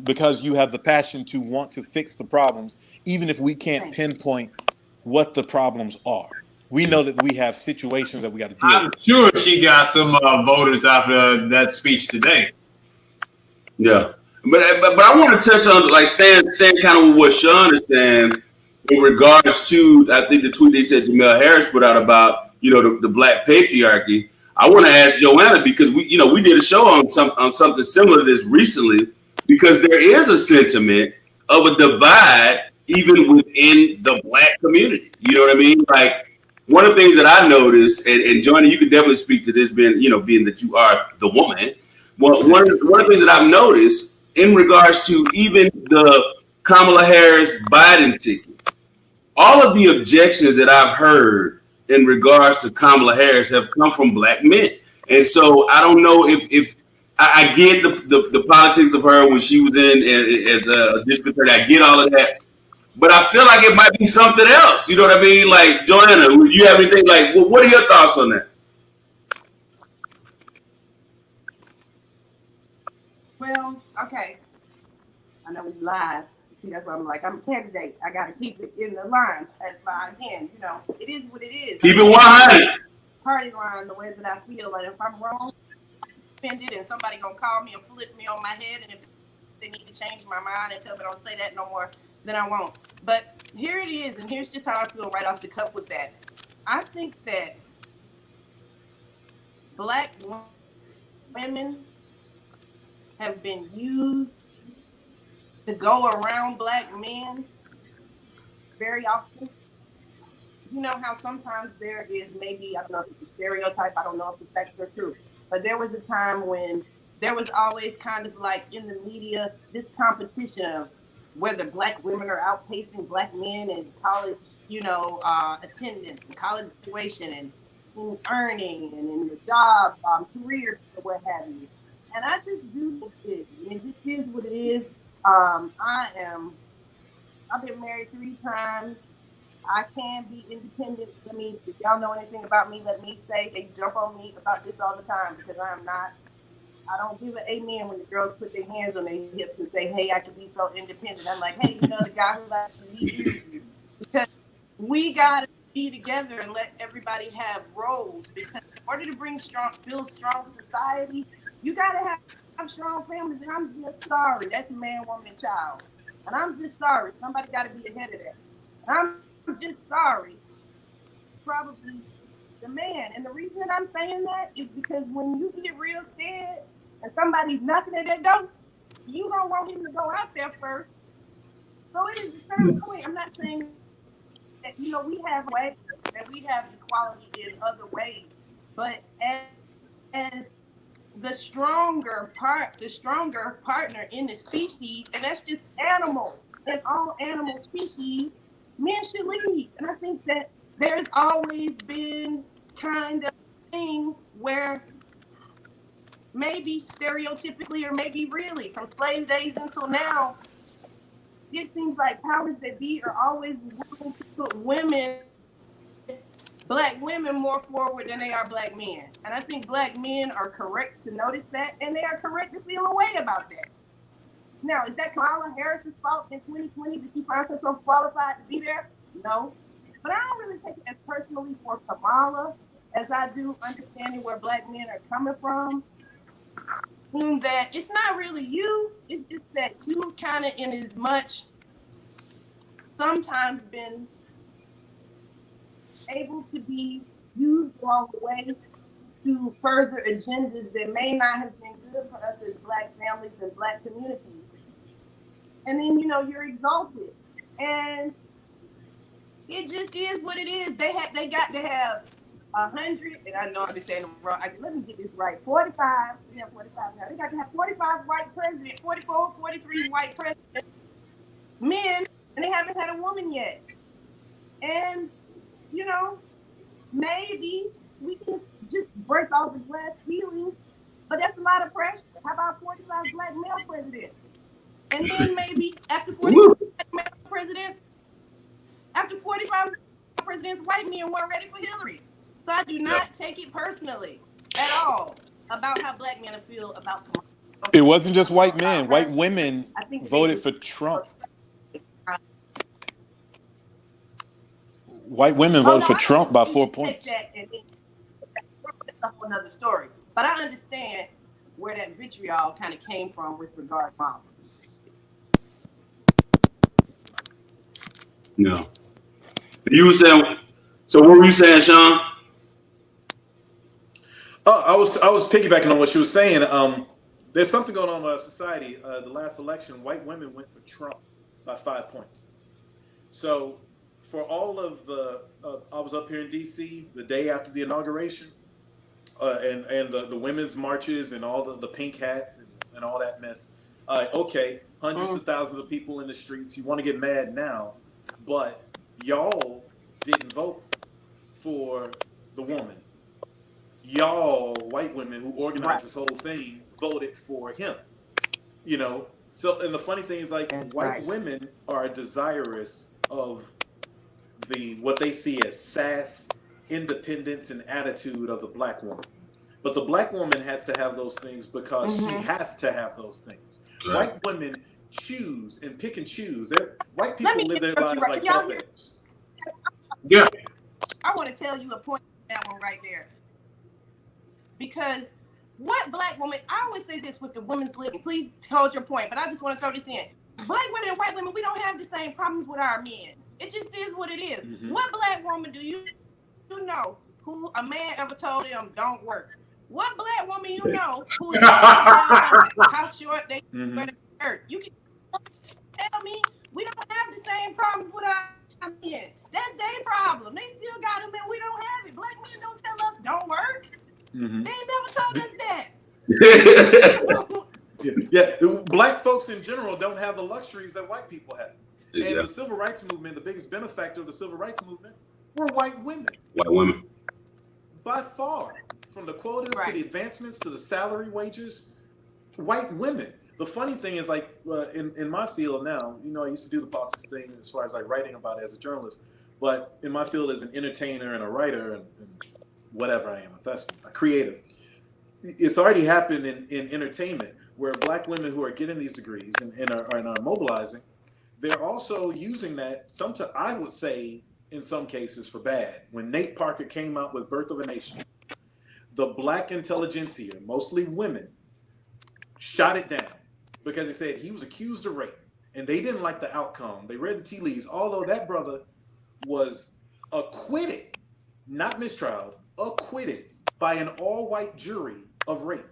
because you have the passion to want to fix the problems, even if we can't pinpoint what the problems are. We know that we have situations that we got to deal I'm with. sure she got some voters after that speech today. Yeah. But I want to touch on, like, stand kind of with what Shawn is saying in regards to, I think the tweet they said Jamel Harris put out about, the black patriarchy. I want to ask Joanna, because we did a show on something similar to this recently, because there is a sentiment of a divide even within the black community. You know what I mean? Like, one of the things that I noticed, and Joanna, you could definitely speak to this, being that you are the woman. Well, one of the things that I've noticed in regards to even the Kamala Harris Biden ticket, all of the objections that I've heard in regards to Kamala Harris have come from black men. And so I don't know if I get the politics of her when she was in as a district attorney. I get all of that. But I feel like it might be something else. You know what I mean? Like, Joanna, do you have anything like, what are your thoughts on that? Well, okay. I know we live. See, that's why I'm like, I'm a candidate. I got to keep it in the line. As by, again, it is what it is. Keep it 100. Party line, the way that I feel. Like, if I'm wrong, offended, and somebody going to call me and flip me on my head, and if they need to change my mind and tell me don't say that no more, then I won't. But here it is, and here's just how I feel right off the cuff with that. I think that black women have been used to go around black men very often. You know how sometimes there is maybe, I don't know if it's a stereotype, I don't know if it's facts or true, but there was a time when there was always kind of like in the media this competition of whether black women are outpacing black men in college, attendance and college situation and in earning and in the job, career, or what have you. And I just do this. It just is what it is. I've been married 3 times. I can be independent. If y'all know anything about me, let me say they jump on me about this all the time, because I don't give an amen when the girls put their hands on their hips and say, hey, I can be so independent. I'm like, hey, the guy who likes to lead you. Because we got to be together and let everybody have roles. Because in order to build strong society, you got to have strong families. And I'm just sorry. That's a man, woman, and child. And I'm just sorry. Somebody got to be ahead of that. And I'm just sorry. Probably the man. And the reason that I'm saying that is because when you get real scared and somebody's knocking at that door, you don't want him to go out there first. So it is a certain point. I'm not saying that, we have ways and we have equality in other ways, but as the stronger partner in the species, and that's just animal, and all animal species, men should lead. And I think that there's always been kind of a thing where maybe stereotypically or maybe really from slave days until now, it seems like powers that be are always willing to put black women more forward than they are black men. And I think black men are correct to notice that, and they are correct to feel a way about that. Now, is that Kamala Harris's fault in 2020 that she finds herself qualified to be there? No. But I don't really take it as personally for Kamala as I do understanding where black men are coming from. In that it's not really you, it's just that you kind of in as much sometimes been able to be used along the way to further agendas that may not have been good for us as black families and black communities. And then, you're exalted. And it just is what it is. They got to have 100, and I know I'm saying them wrong. Let me get this right. 45. We have 45 now. They got to have 45 white presidents, 44, 43 white presidents, men, and they haven't had a woman yet. And, maybe we can just break all the glass ceilings, but that's a lot of pressure. How about 45 black male presidents? And then maybe after 45 male presidents, white men weren't ready for Hillary. So I do not take it personally at all about how black men feel about Kamala. It wasn't just white men. White women voted for Trump. White women voted for Trump by 4 points. That's a whole another story. But I understand where that vitriol kind of came from with regard to Mom. No. You were saying, so what were you saying, Shawn? I was piggybacking on what she was saying. There's something going on in our society. The last election, white women went for Trump by 5 points. So for all of I was up here in D.C. the day after the inauguration, and the women's marches and all the pink hats and all that mess. Okay, hundreds of thousands of people in the streets. You want to get mad now, but y'all didn't vote for the woman. Y'all, white women who organized this whole thing, voted for him. So, and the funny thing is, white women are desirous of what they see as sass, independence, and attitude of the black woman. But the black woman has to have those things because she has to have those things. Right. White women choose and pick and choose. White people live their lives like buffets. Yeah. I want to tell you a point on that one right there. Because what black woman, I always say this with the women's living, please hold your point, but I just want to throw this in. Black women and white women, we don't have the same problems with our men. It just is what it is. Mm-hmm. What black woman do you know who a man ever told them don't work? What black woman you know who's how short they hurt? You can tell me we don't have the same problems with our men. That's their problem. They still got them and we don't have it. Black women don't tell us don't work. Mm-hmm. They ain't never told us that. Yeah. Black folks in general don't have the luxuries that white people have. And the civil rights movement, the biggest benefactor of the civil rights movement, were white women. White women. By far. From the quotas to the advancements to the salary wages, white women. The funny thing is, in my field now, I used to do the politics thing as far as writing about it as a journalist. But in my field as an entertainer and a writer and whatever I am, a creative, it's already happened in entertainment where black women who are getting these degrees and are mobilizing, they're also using that, I would say, in some cases, for bad. When Nate Parker came out with Birth of a Nation, the black intelligentsia, mostly women, shot it down because they said he was accused of rape. And they didn't like the outcome. They read the tea leaves, although that brother was acquitted, not mistrial, acquitted by an all-white jury of rape.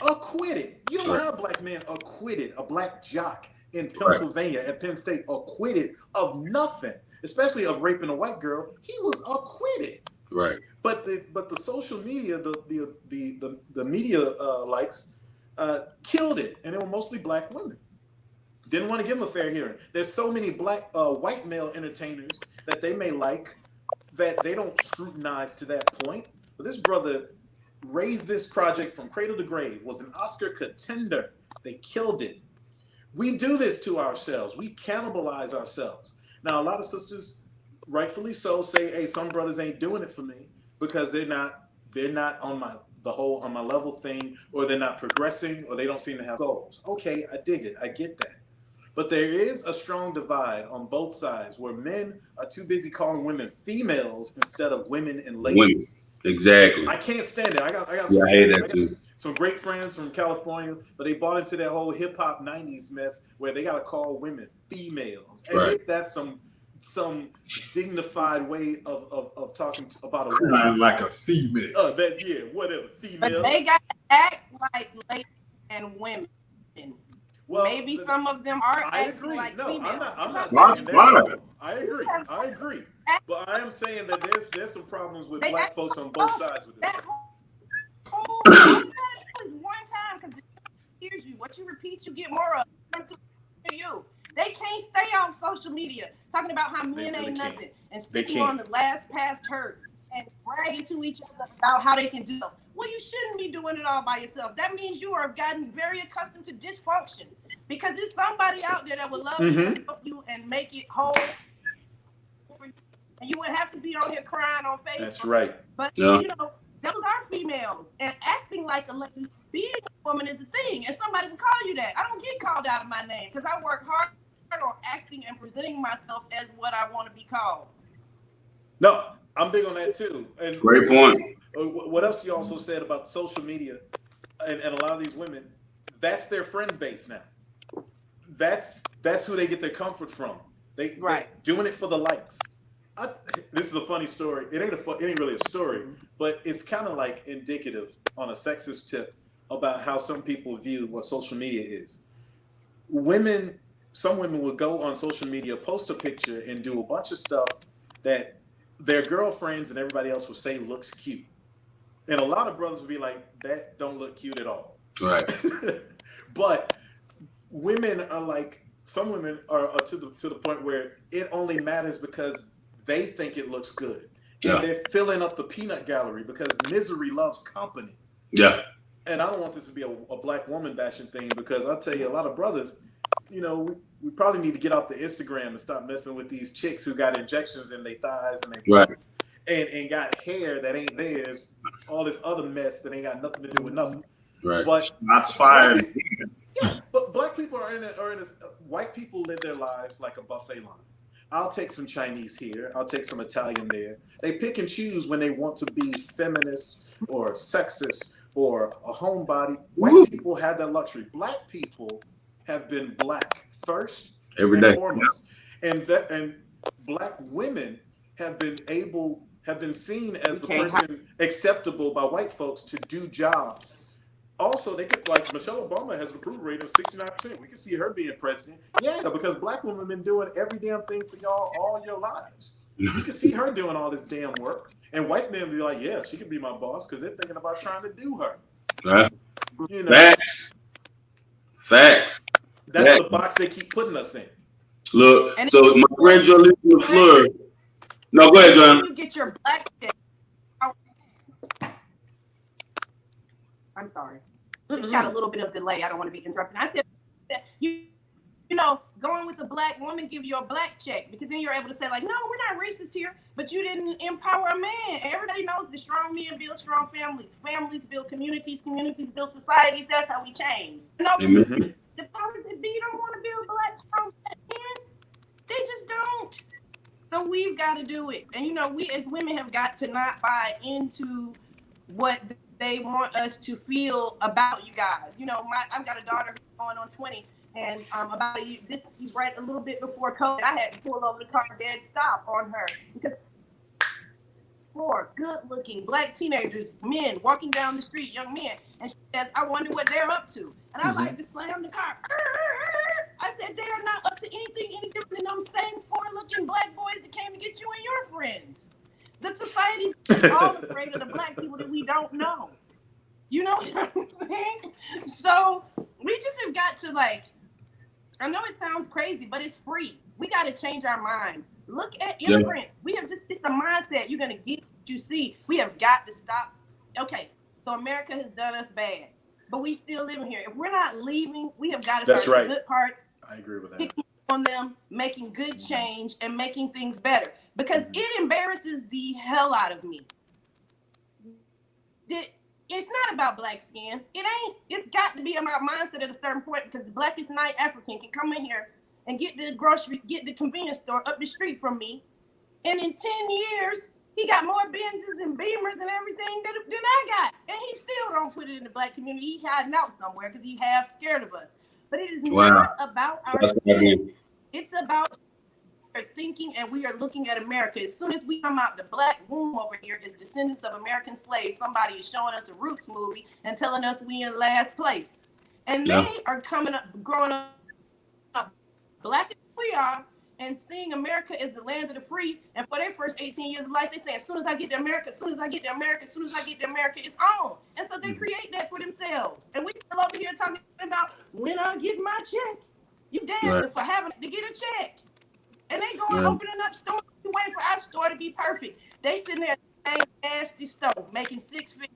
Acquitted. You don't have a black man acquitted, a black jock in Pennsylvania at Penn State acquitted of nothing, especially of raping a white girl. He was acquitted. Right. But the social media, the media likes killed it, and they were mostly black women. Didn't want to give them a fair hearing. There's so many black white male entertainers that they may like that they don't scrutinize to that point. But this brother raised this project from cradle to grave, was an Oscar contender. They killed it. We do this to ourselves. We cannibalize ourselves. Now, a lot of sisters, rightfully so, say, hey, some brothers ain't doing it for me because they're not on my level thing, or they're not progressing, or they don't seem to have goals. Okay, I dig it. I get that. But there is a strong divide on both sides where men are too busy calling women females instead of women and ladies. Women. Exactly. I can't stand it. I got I hate that too. Some great friends from California, but they bought into that whole hip hop 90s mess where they got to call women females. As if that's some dignified way of talking about a woman. Like a female. Whatever. Female. But they got to act like ladies and women. Well, maybe some of them are acting like females. I'm not Fine. I agree. But I am saying that there's some problems with black folks on both sides with this. That was one time, because here's you. What you repeat, you get more of. To you. They can't stay off social media talking about how men ain't nothing and sticking on the last past hurt and bragging to each other about how they can do it. Well, you shouldn't be doing it all by yourself. That means you are gotten very accustomed to dysfunction, because there's somebody out there that would love to help you and make it whole. And you wouldn't have to be on here crying on Facebook. That's right. But you know, those are females, and acting like a lady, being a woman is a thing, and somebody can call you that. I don't get called out of my name because I work hard on acting and presenting myself as what I want to be called. No, I'm big on that too. And great point. What else you also said about social media and a lot of these women, that's their friend base now. That's who they get their comfort from. They're doing it for the likes. This is a funny story. It ain't really a story, but it's kind of like indicative on a sexist tip about how some people view what social media is. Some women will go on social media, post a picture, and do a bunch of stuff that their girlfriends and everybody else will say looks cute. And a lot of brothers will be like, that don't look cute at all. Right. But women are like, some women are to the point where it only matters because they think it looks good. And they're filling up the peanut gallery because misery loves company. Yeah. And I don't want this to be a black woman bashing thing, because I'll tell you, a lot of brothers, you know, we probably need to get off the Instagram and stop messing with these chicks who got injections in their thighs and their butts and got hair that ain't theirs, all this other mess that ain't got nothing to do with nothing. Right. But that's fine. Yeah, but black people are in a white people live their lives like a buffet line. I'll take some Chinese here. I'll take some Italian there. They pick and choose when they want to be feminist or sexist or a homebody. White people have that luxury. Black people have been black first every day, foremost, and black women have been seen as the person acceptable by white folks to do jobs. Also, they could, like, Michelle Obama has an approval rate of 69%. We can see her being president. Yeah, because black women have been doing every damn thing for y'all all your lives. You can see her doing all this damn work. And white men will be like, yeah, she could be my boss, because they're thinking about trying to do her. You know? Facts. That's the box they keep putting us in. Look, so my friend Jolie LaFleur. No, go ahead, John. You get your black check. I'm sorry. It's got a little bit of delay. I don't want to be interrupted. I said, you know, going with the black woman give you a black check, because then you're able to say, like, no, we're not racist here, but you didn't empower a man. Everybody knows that strong men build strong families. Families build communities. Communities build societies. That's how we change. You know, the powers that be don't want to build black strong men. They just don't. So we've got to do it. And, you know, we as women have got to not buy into what they want us to feel about you guys. You know, I've got a daughter who's going on 20, and about right a little bit before COVID, I had to pull over the car dead stop on her because good-looking black teenagers, men walking down the street, young men, and she says, "I wonder what they're up to." And I like to slam the car. I said, "They are not up to anything any different than them same four-looking black boys that came to get you and your friends." The society's all afraid of the black people that we don't know. You know what I'm saying? So we just have got to, like, I know it sounds crazy, but it's free. We got to change our minds. Look at immigrants. We have just, it's the mindset. You're going to get what you see. We have got to stop. Okay, so America has done us bad, but we still living here. If we're not leaving, we have got to start the good parts. I agree with that. Picking on them, making good change, and making things better. Because it embarrasses the hell out of me. It's not about black skin. It ain't. It's got to be about mindset at a certain point, because the blackest night African can come in here and get the convenience store up the street from me, and in 10 years, he got more Benzes and Beamers and everything than I got, and he still don't put it in the black community. He hiding out somewhere because he half scared of us. But it is not about our skin. It's about our thinking, and we are looking at America. As soon as we come out the black womb over here as descendants of American slaves, somebody is showing us the Roots movie and telling us we in last place. And they are coming up, growing up black as we are, and seeing America as the land of the free. And for their first 18 years of life, they say, as soon as I get to America, as soon as I get to America, as soon as I get to America, it's on. And so they create that for themselves. And we still over here talking about, when I get my check, you dancing for having to get a check. And they going opening up stores, waiting for our store to be perfect. They sitting there at the nasty stove, making 6 figures.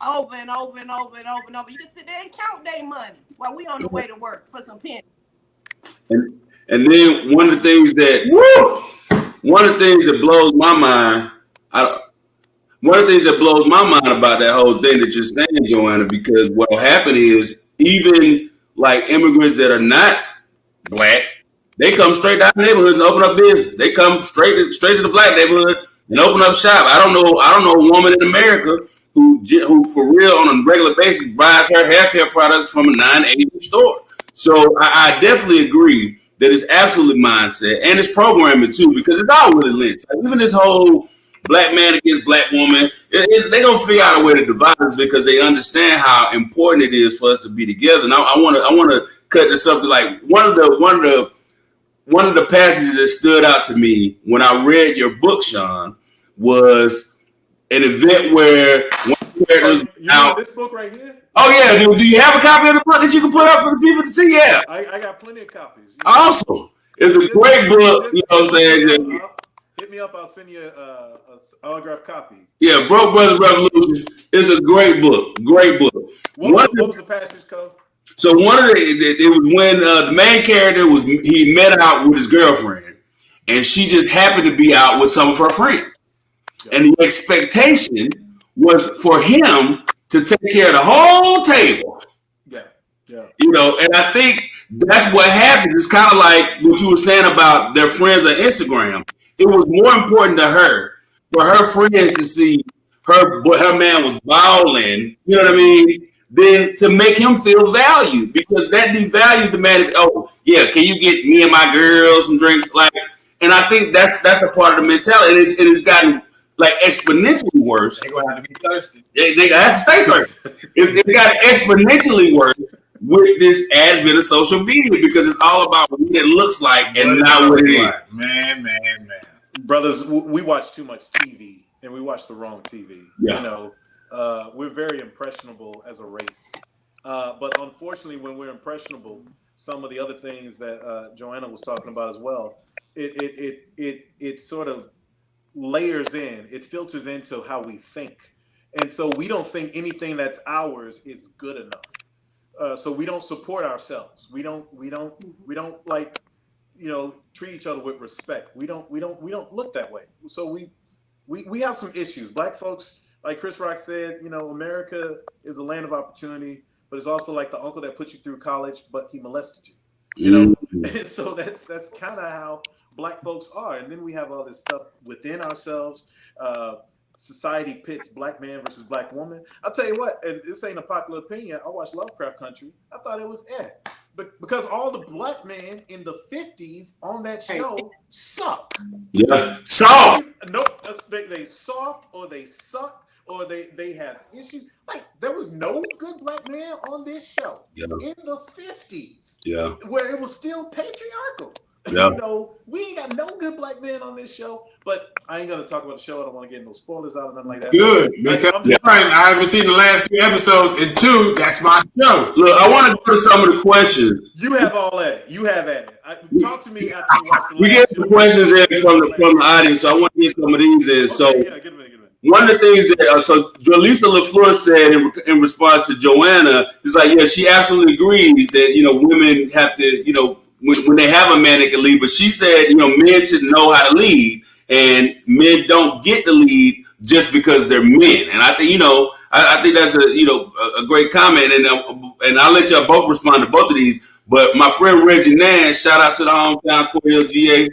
Over and over and over and over and over. You can sit there and count their money while we on the way to work for some pennies. And then one of the things that blows my mind, about that whole thing that you're saying, Joanna, because what will happen is, even like immigrants that are not black, they come straight down the neighborhoods and open up business. They come straight to the black neighborhood and open up shop. I don't know a woman in America who for real on a regular basis buys her hair care products from a non-Asian store. So I definitely agree that it's absolutely mindset, and it's programming too, because it's all really linked. Like, even this whole black man against black woman, they gonna figure out a way to divide us, because they understand how important it is for us to be together. Now I want to cut to something like one of the passages that stood out to me when I read your book, Shawn, was an event where one character was out. This book right here? Oh yeah, do you have a copy of the book that you can put up for the people to see? Yeah, I got plenty of copies. Awesome. It's a great book. You know what I'm saying? Hit me up. I'll send you an autographed copy. Yeah, Broke Brothers Revolution is a great book. Great book. What was the passage, Cole? So it was when the main character he met out with his girlfriend, and she just happened to be out with some of her friends, and the expectation was for him to take care of the whole table. Yeah. You know, and I think that's what happens. It's kind of like what you were saying about their friends on Instagram. It was more important to her for her friends to see her man was balling, you know what I mean, than to make him feel valued, because that devalues the man. Oh, yeah, can you get me and my girls some drinks? Like, and I think that's a part of the mentality. It has gotten like exponentially worse. They're gonna have to be thirsty. They have to stay thirsty. It got exponentially worse with this advent of social media, because it's all about what it looks like and not what it is. Man. Brothers, we watch too much TV, and we watch the wrong TV. Yeah. You know, we're very impressionable as a race. But unfortunately, when we're impressionable, some of the other things that Joanna was talking about as well, it sort of layers in, it filters into how we think. And so we don't think anything that's ours is good enough. So we don't support ourselves. We don't like, you know, treat each other with respect. We don't look that way. So we have some issues. Black folks, like Chris Rock said, you know, America is a land of opportunity, but it's also like the uncle that put you through college, but he molested you. You know, and so that's kind of how Black folks are. And then we have all this stuff within ourselves. Society pits black man versus black woman. I'll tell you what, and this ain't a popular opinion. I watched Lovecraft Country. I thought it was but because all the black men in the 50s on that show suck. Yeah, soft. No, they soft or they sucked or they had issues. Like there was no good black man on this show in the 50s. Yeah. Where it was still patriarchal. Yeah. We ain't got no good black men on this show, but I ain't gonna talk about the show. I don't want to get no spoilers out of nothing like that. Good, because I haven't seen the last 2 episodes, and 2, that's my show. Look, I want to go to some of the questions. You have all that. You have at it. Talk to me after you watch the last. We get some questions in from the audience, so I want to get some of these in. So, get them in. One of the things that so Jolisa LaFleur said in response to Joanna is like, yeah, she absolutely agrees that women have to when they have a man they can lead, but she said men should know how to lead, and men don't get to lead just because they're men. And I think I think that's a great comment, and I'll let y'all both respond to both of these. But my friend Reggie Nash, shout out to the hometown CoeLGA.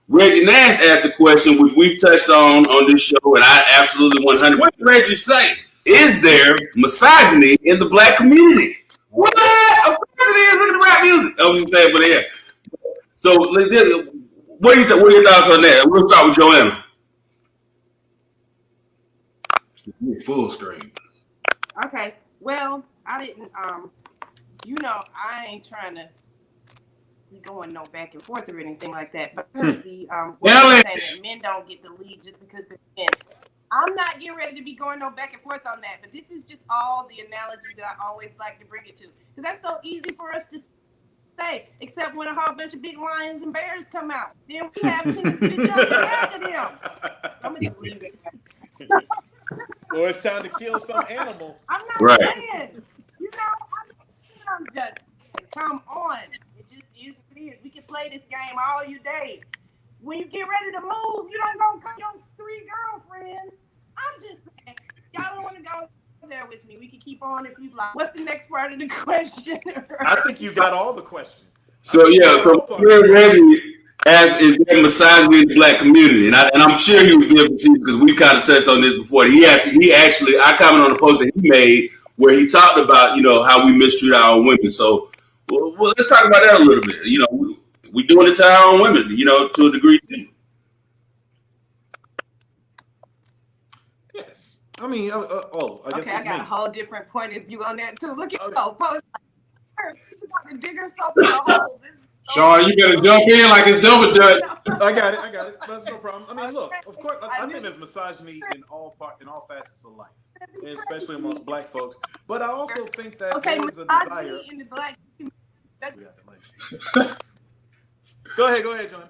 Reggie Nash asked a question which we've touched on this show, and I absolutely 100%. What did Reggie say? Is there misogyny in the black community? What? Of course it is. Look at the rap music. I was just saying, but yeah. So, what are your thoughts on that? We'll start with Joanna. Full screen. Okay. Well, I didn't. I ain't trying to be going no back and forth or anything like that. But saying that men don't get the lead just because they're men. I'm not getting ready to be going no back and forth on that. But this is just all the analogy that I always like to bring it to, because that's so easy for us to say, except when a whole bunch of big lions and bears come out. Then we have to jump after them. I'm gonna just leave it. Or it's time to kill some animal. I'm not saying. I'm just come on. It just is what it is. We can play this game all you day. When you get ready to move, you don't go cut your 3 girlfriends. I'm just saying, y'all don't want to go there with me. We can keep on if you like. What's the next part of the question? I think you got all the questions. So Reggie asked, is there misogyny in the black community? And I'm sure he was giving to because we kind of touched on this before. I commented on the post that he made where he talked about, how we mistreat our own women. So, well, let's talk about that a little bit. We doing it to our own women, to a degree too. Yes. I mean, I guess I got me. a whole different point of view on that too. Look at post. The digger soap in the hole. Shawn, you better jump in like it's Dover Dutch. I got it. That's no problem. I mean, look, of course, I think there's misogyny in all facets of life, and especially amongst black folks. But I also think that there is a desire. In the black Go ahead, John.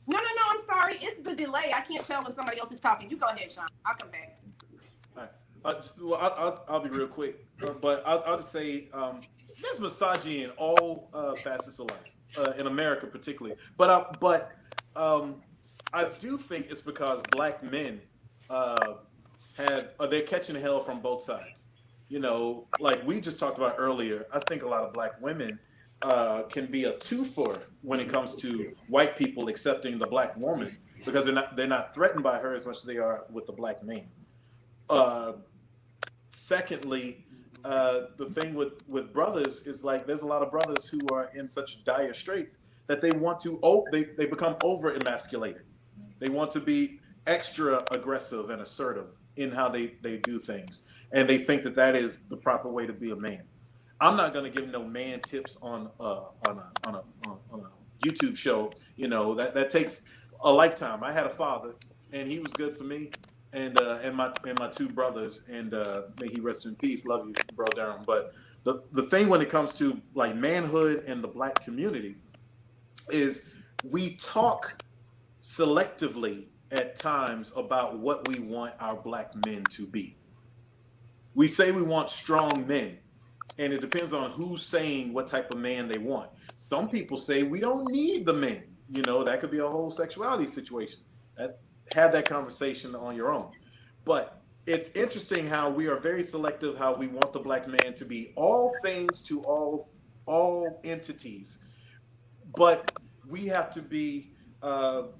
No, I'm sorry. It's the delay. I can't tell when somebody else is talking. You go ahead, Shawn. I'll come back. All right. I'll be real quick, but I'll just say there's misogyny in all facets of life, in America particularly. But I do think it's because black men they're catching hell from both sides. Like we just talked about earlier. I think a lot of black women can be a twofer when it comes to white people accepting the black woman, because they're not threatened by her as much as they are with the black man. Secondly, the thing with brothers is like there's a lot of brothers who are in such dire straits that they want to they become over emasculated. They want to be extra aggressive and assertive in how they do things, and they think that is the proper way to be a man. I'm not going to give no man tips on a YouTube show. That takes a lifetime. I had a father, and he was good for me. And my 2 brothers, and may he rest in peace. Love you, bro, Durham. But the thing when it comes to like manhood and the black community is we talk selectively at times about what we want our black men to be. We say we want strong men, and it depends on who's saying what type of man they want. Some people say we don't need the men. That could be a whole sexuality situation. Have that conversation on your own. But it's interesting how we are very selective how we want the black man to be all things to all entities. But we have to be, but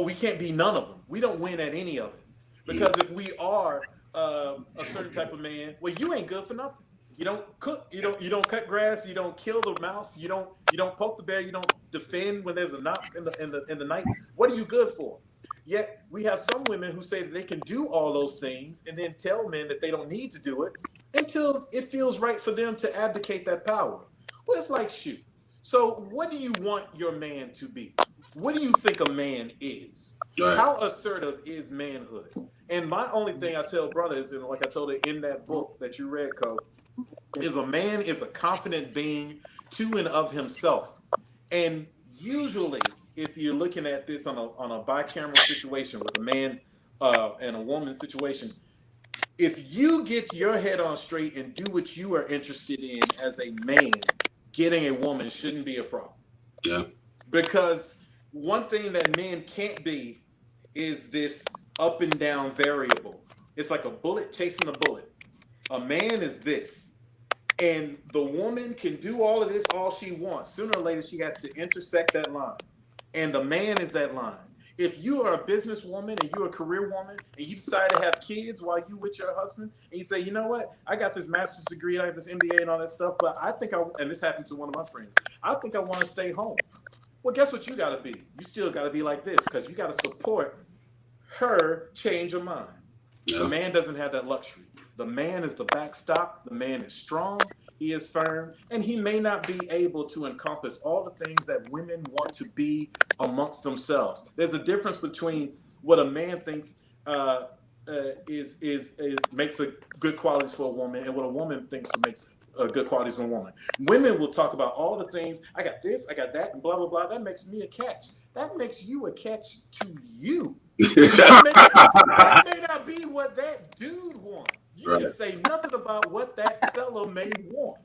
we can't be none of them. We don't win at any of it. Because if we are a certain type of man, well, you ain't good for nothing. You don't cook. You don't cut grass. You don't kill the mouse. You don't poke the bear. You don't defend when there's a knock in the night. What are you good for? Yet we have some women who say that they can do all those things and then tell men that they don't need to do it until it feels right for them to abdicate that power. Well, it's like, shoot. So what do you want your man to be? What do you think a man is? Right. How assertive is manhood? And my only thing I tell brothers, and like I told it in that book that you read, Coe, is a man is a confident being to and of himself. And usually, if you're looking at this on a bicameral situation with a man and a woman situation, if you get your head on straight and do what you are interested in as a man, getting a woman shouldn't be a problem. Yeah. Because one thing that men can't be is this up and down variable. It's like a bullet chasing a bullet. A man is this. And the woman can do all of this all she wants. Sooner or later, she has to intersect that line. And the man is that line. If you are a businesswoman and you're a career woman and you decide to have kids while you with your husband and you say, you know what, I got this master's degree, I got this MBA and all that stuff, but I think and this happened to one of my friends, I think I want to stay home. Well, guess what you got to be? You still got to be like this because you got to support her change of mind. Yeah. The man doesn't have that luxury. The man is the backstop. The man is strong. He is firm. And he may not be able to encompass all the things that women want to be amongst themselves. There's a difference between what a man thinks makes a good qualities for a woman and what a woman thinks makes good qualities in a woman. Women will talk about all the things. I got this, I got that, and blah, blah, blah. That makes me a catch. That makes you a catch to you. That may not be what that dude wants. You can say nothing about what that fellow may want.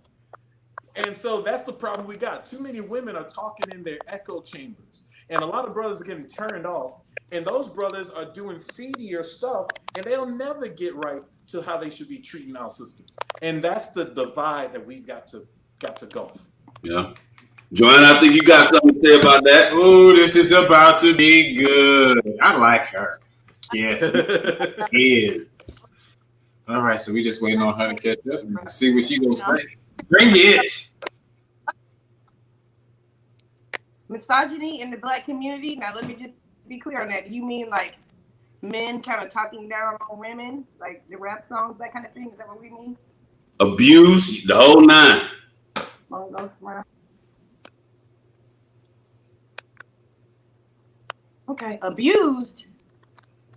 And so that's the problem we got. Too many women are talking in their echo chambers. And a lot of brothers are getting turned off. And those brothers are doing seedier stuff. And they'll never get right to how they should be treating our sisters. And that's the divide that we've got to gulf. Yeah. Joanna, I think you got something to say about that. Oh, this is about to be good. I like her. Yes, she is. All right, so we just waiting on her to catch up and see what she gonna say. Bring it. Misogyny in the Black community. Now, let me just be clear on that. Do you mean like men kind of talking down on women, like the rap songs, that kind of thing? Is that what we mean? Abuse, the whole nine. Okay, abused.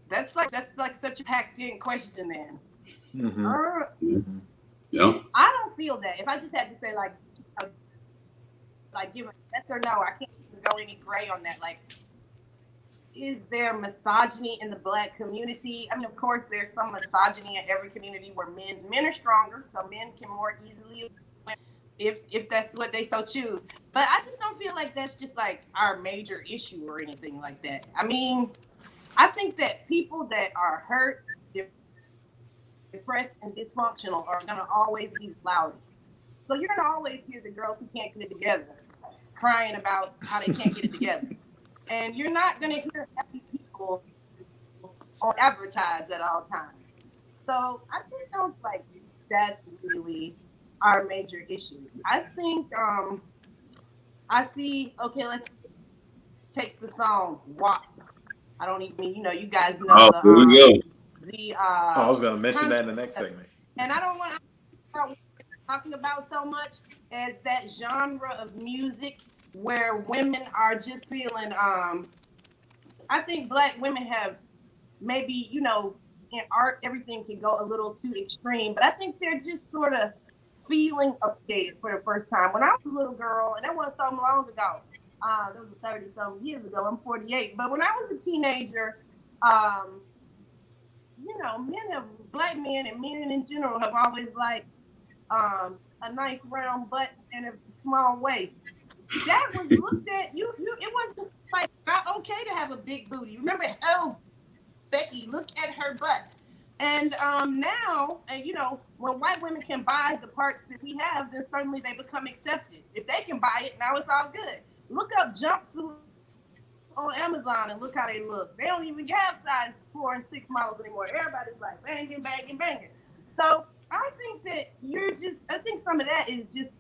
That's like such a packed in question, then. Mm-hmm. Yeah. I don't feel that. If I just had to say like give a yes or no, I can't even go any gray on that. Like, is there misogyny in the Black community? I mean, of course, there's some misogyny in every community where men are stronger, so men can more easily win if that's what they so choose. But I just don't feel like that's just like our major issue or anything like that. I mean, I think that people that are hurt, depressed, and dysfunctional are going to always be loud. So you're going to always hear the girls who can't get it together crying about how they can't get it together. And you're not going to hear happy people on advertised at all times. So I just don't like that's really our major issue. I think I see, okay, let's take the song WAP. I don't even, you guys know here we go. I was going to mention that in the next segment. And I don't want to start talking about so much as that genre of music where women are just feeling, I think Black women have maybe, in art, everything can go a little too extreme, but I think they're just sort of feeling updated for the first time. When I was a little girl, and that wasn't so long ago, that was 30-some years ago, I'm 48, but when I was a teenager, Black men and men in general have always liked a nice round butt and a small waist. That was looked at, it wasn't like not okay to have a big booty. Remember, oh, Becky, look at her butt. And now, when white women can buy the parts that we have, then certainly they become accepted. If they can buy it, now it's all good. Look up jumpsuits on Amazon and look how they look. They don't even have size 4 and 6 models anymore. Everybody's like banging. So I I think that I think some of that is just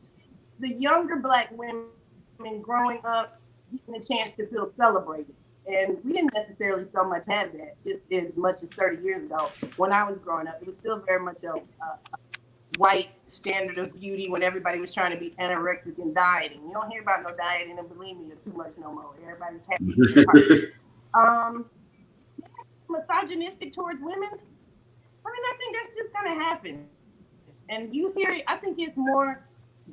the younger Black women growing up getting a chance to feel celebrated. And we didn't necessarily so much have that just as much as 30 years ago. When I was growing up, it was still very much a white standard of beauty when everybody was trying to be anorexic and dieting. You don't hear about no dieting and bulimia too much no more. Everybody's happy. Misogynistic towards women. I mean, I think that's just gonna happen. And you hear it, I think it's more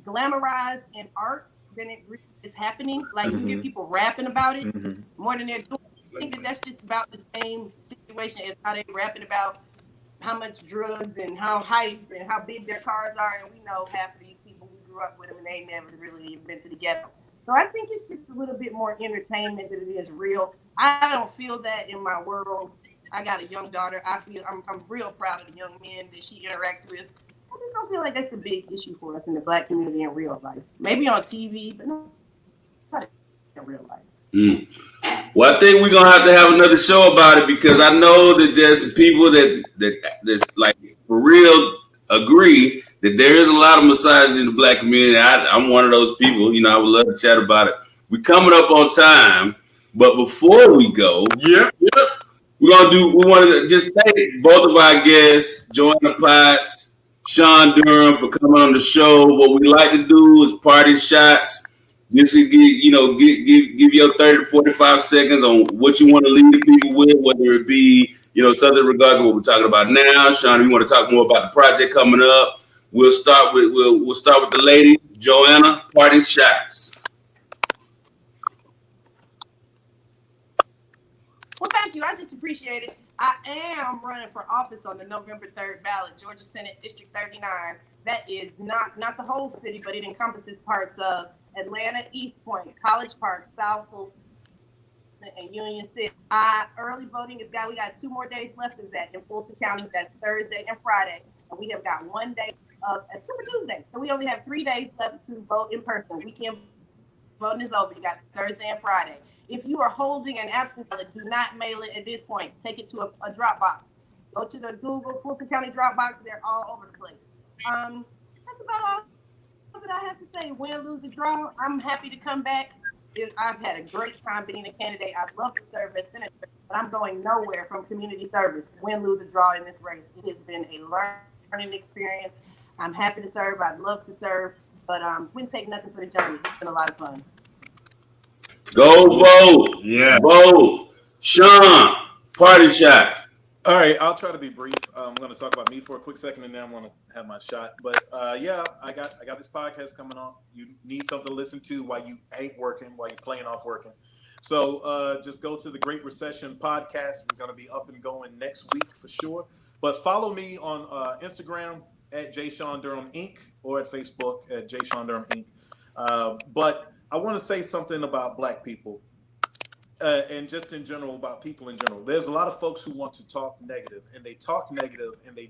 glamorized in art than it really is happening. Like you hear people rapping about it more than they're doing. I think that's just about the same situation as how they're rapping about how much drugs and how hype and how big their cars are. And we know half of these people who grew up with them and they never really even been to the ghetto. So I think it's just a little bit more entertainment than it is real. I don't feel that in my world. I got a young daughter. I'm real proud of the young men that she interacts with. I just don't feel like that's a big issue for us in the Black community in real life. Maybe on TV, but not in real life. Well, I think we're gonna have to have another show about it because I know that there's some people that's like for real agree that there is a lot of misogyny in the Black community. I'm one of those people. You know, I would love to chat about it. We're coming up on time, but before we go, we want to just thank both of our guests, Joanna Potts, Shawn Durham, for coming on the show. What we like to do is party shots. Just to give your 30 to 45 seconds on what you want to leave the people with, whether it be, something in regards to what we're talking about now. Shawn, you want to talk more about the project coming up? We'll start with the lady, Joanna, party shots. Well, thank you. I just appreciate it. I am running for office on the November 3rd ballot, Georgia Senate District 39. That is not the whole city, but it encompasses parts of Atlanta, East Point, College Park, South Fulton, and Union City. Early voting is we got 2 more days left of that in Fulton County. That's Thursday and Friday. And we have got 1 day of a Super Tuesday. So we only have 3 days left to vote in person. Weekend voting is over. You got Thursday and Friday. If you are holding an absentee ballot, do not mail it at this point. Take it to a drop box. Go to the Google Fulton County drop box. They're all over the place. That's about all that I have to say. Win, lose, or draw. I'm happy to come back. I've had a great time being a candidate. I'd love to serve as senator, but I'm going nowhere from community service. Win, lose, or draw in this race. It has been a learning experience. I'm happy to serve. I'd love to serve, but wouldn't take nothing for the journey. It's been a lot of fun. Go vote. Yeah. Vote. Shawn, party shot. All right, I'll try to be brief. I'm going to talk about me for a quick second, and then I'm going to have my shot. But I got this podcast coming on. You need something to listen to while you ain't working, while you're playing off working. So just go to the Great Recession podcast. We're going to be up and going next week for sure. But follow me on Instagram at Shawn Durham Inc. or at Facebook at Shawn Durham Inc. But I want to say something about Black people. And just in general about people in general. There's a lot of folks who want to talk negative, and they talk negative, and they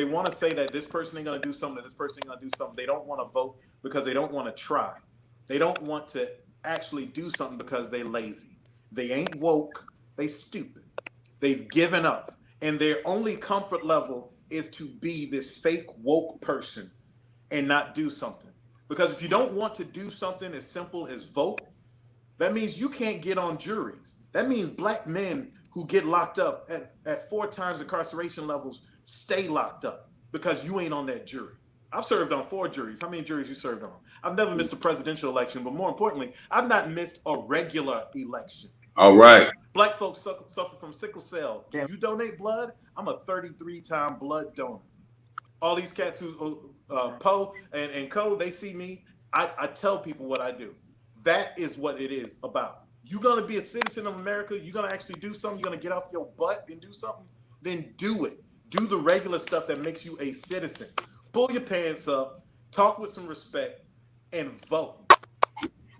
want to say that this person ain't going to do something, this person ain't going to do something. They don't want to vote because they don't want to try. They don't want to actually do something because they lazy. They ain't woke. They stupid. They've given up, and their only comfort level is to be this fake woke person and not do something. Because if you don't want to do something as simple as vote, that means you can't get on juries. That means Black men who get locked up at 4 times incarceration levels stay locked up because you ain't on that jury. I've served on 4 juries. How many juries you served on? I've never missed a presidential election, but more importantly, I've not missed a regular election. All right. Black folks suffer from sickle cell. Do you donate blood? I'm a 33-time blood donor. All these cats who, Poe and Co, they see me. I tell people what I do. That is what it is about. You're going to be a citizen of America. You're going to actually do something. You're going to get off your butt and do something. Then do it. Do the regular stuff that makes you a citizen. Pull your pants up, talk with some respect, and vote.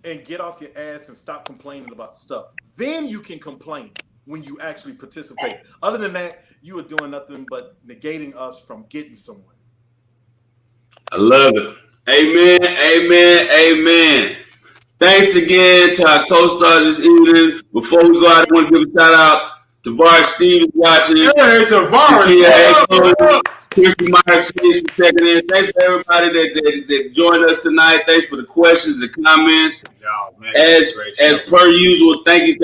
And get off your ass and stop complaining about stuff. Then you can complain when you actually participate. Other than that, you are doing nothing but negating us from getting somewhere. I love it. Amen, amen, amen. Thanks again to our co-stars this evening. Before we go out, I want to give a shout out to Var Stevens watching. Hey, Tavares. Christy Myers for checking in. Thanks for everybody that joined us tonight. Thanks for the questions, the comments. As per usual, thank you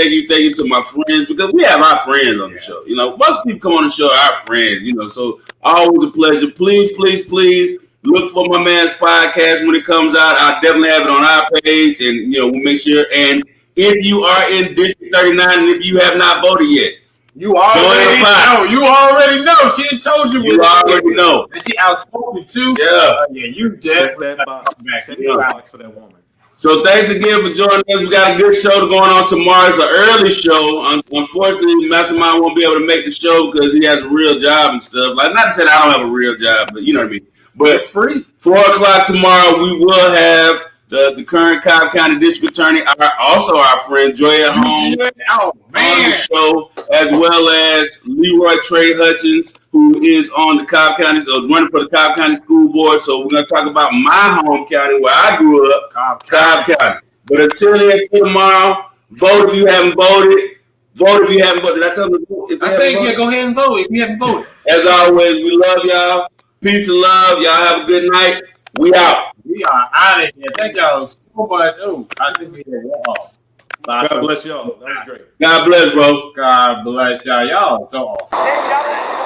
to my friends, because we have our friends on the show. You know, most people come on the show are our friends, you know, so always a pleasure. Please look for my man's podcast when it comes out. I'll definitely have it on our page, and, you know, we'll make sure. And if you are in District 39 and if you have not voted yet, you already know. You already know. She done told you. You already know. And she outspoken too. Yeah. Yeah, you check that box. Check that box for that woman. So thanks again for joining us. We got a good show going on tomorrow. It's an early show. Unfortunately, Mastermind won't be able to make the show because he has a real job and stuff. Like, not to say that I don't have a real job, but you know what I mean. But free 4:00 tomorrow, we will have the current Cobb County District Attorney, also our friend Joya Holmes, on the show, as well as Leroy Trey Hutchins, who is on the Cobb County, running for the Cobb County School Board. So we're going to talk about my home county where I grew up, Cobb County. But until tomorrow, vote if you haven't voted. Vote if you haven't voted. Did I tell them to vote? I think, yeah, go ahead and vote if you haven't voted. As always, we love y'all. Peace and love. Y'all have a good night. We out. We are out of here. Thank y'all so much. Oh, I think we did well. God bless y'all. That was great. God bless, bro. God bless y'all. Y'all are so awesome.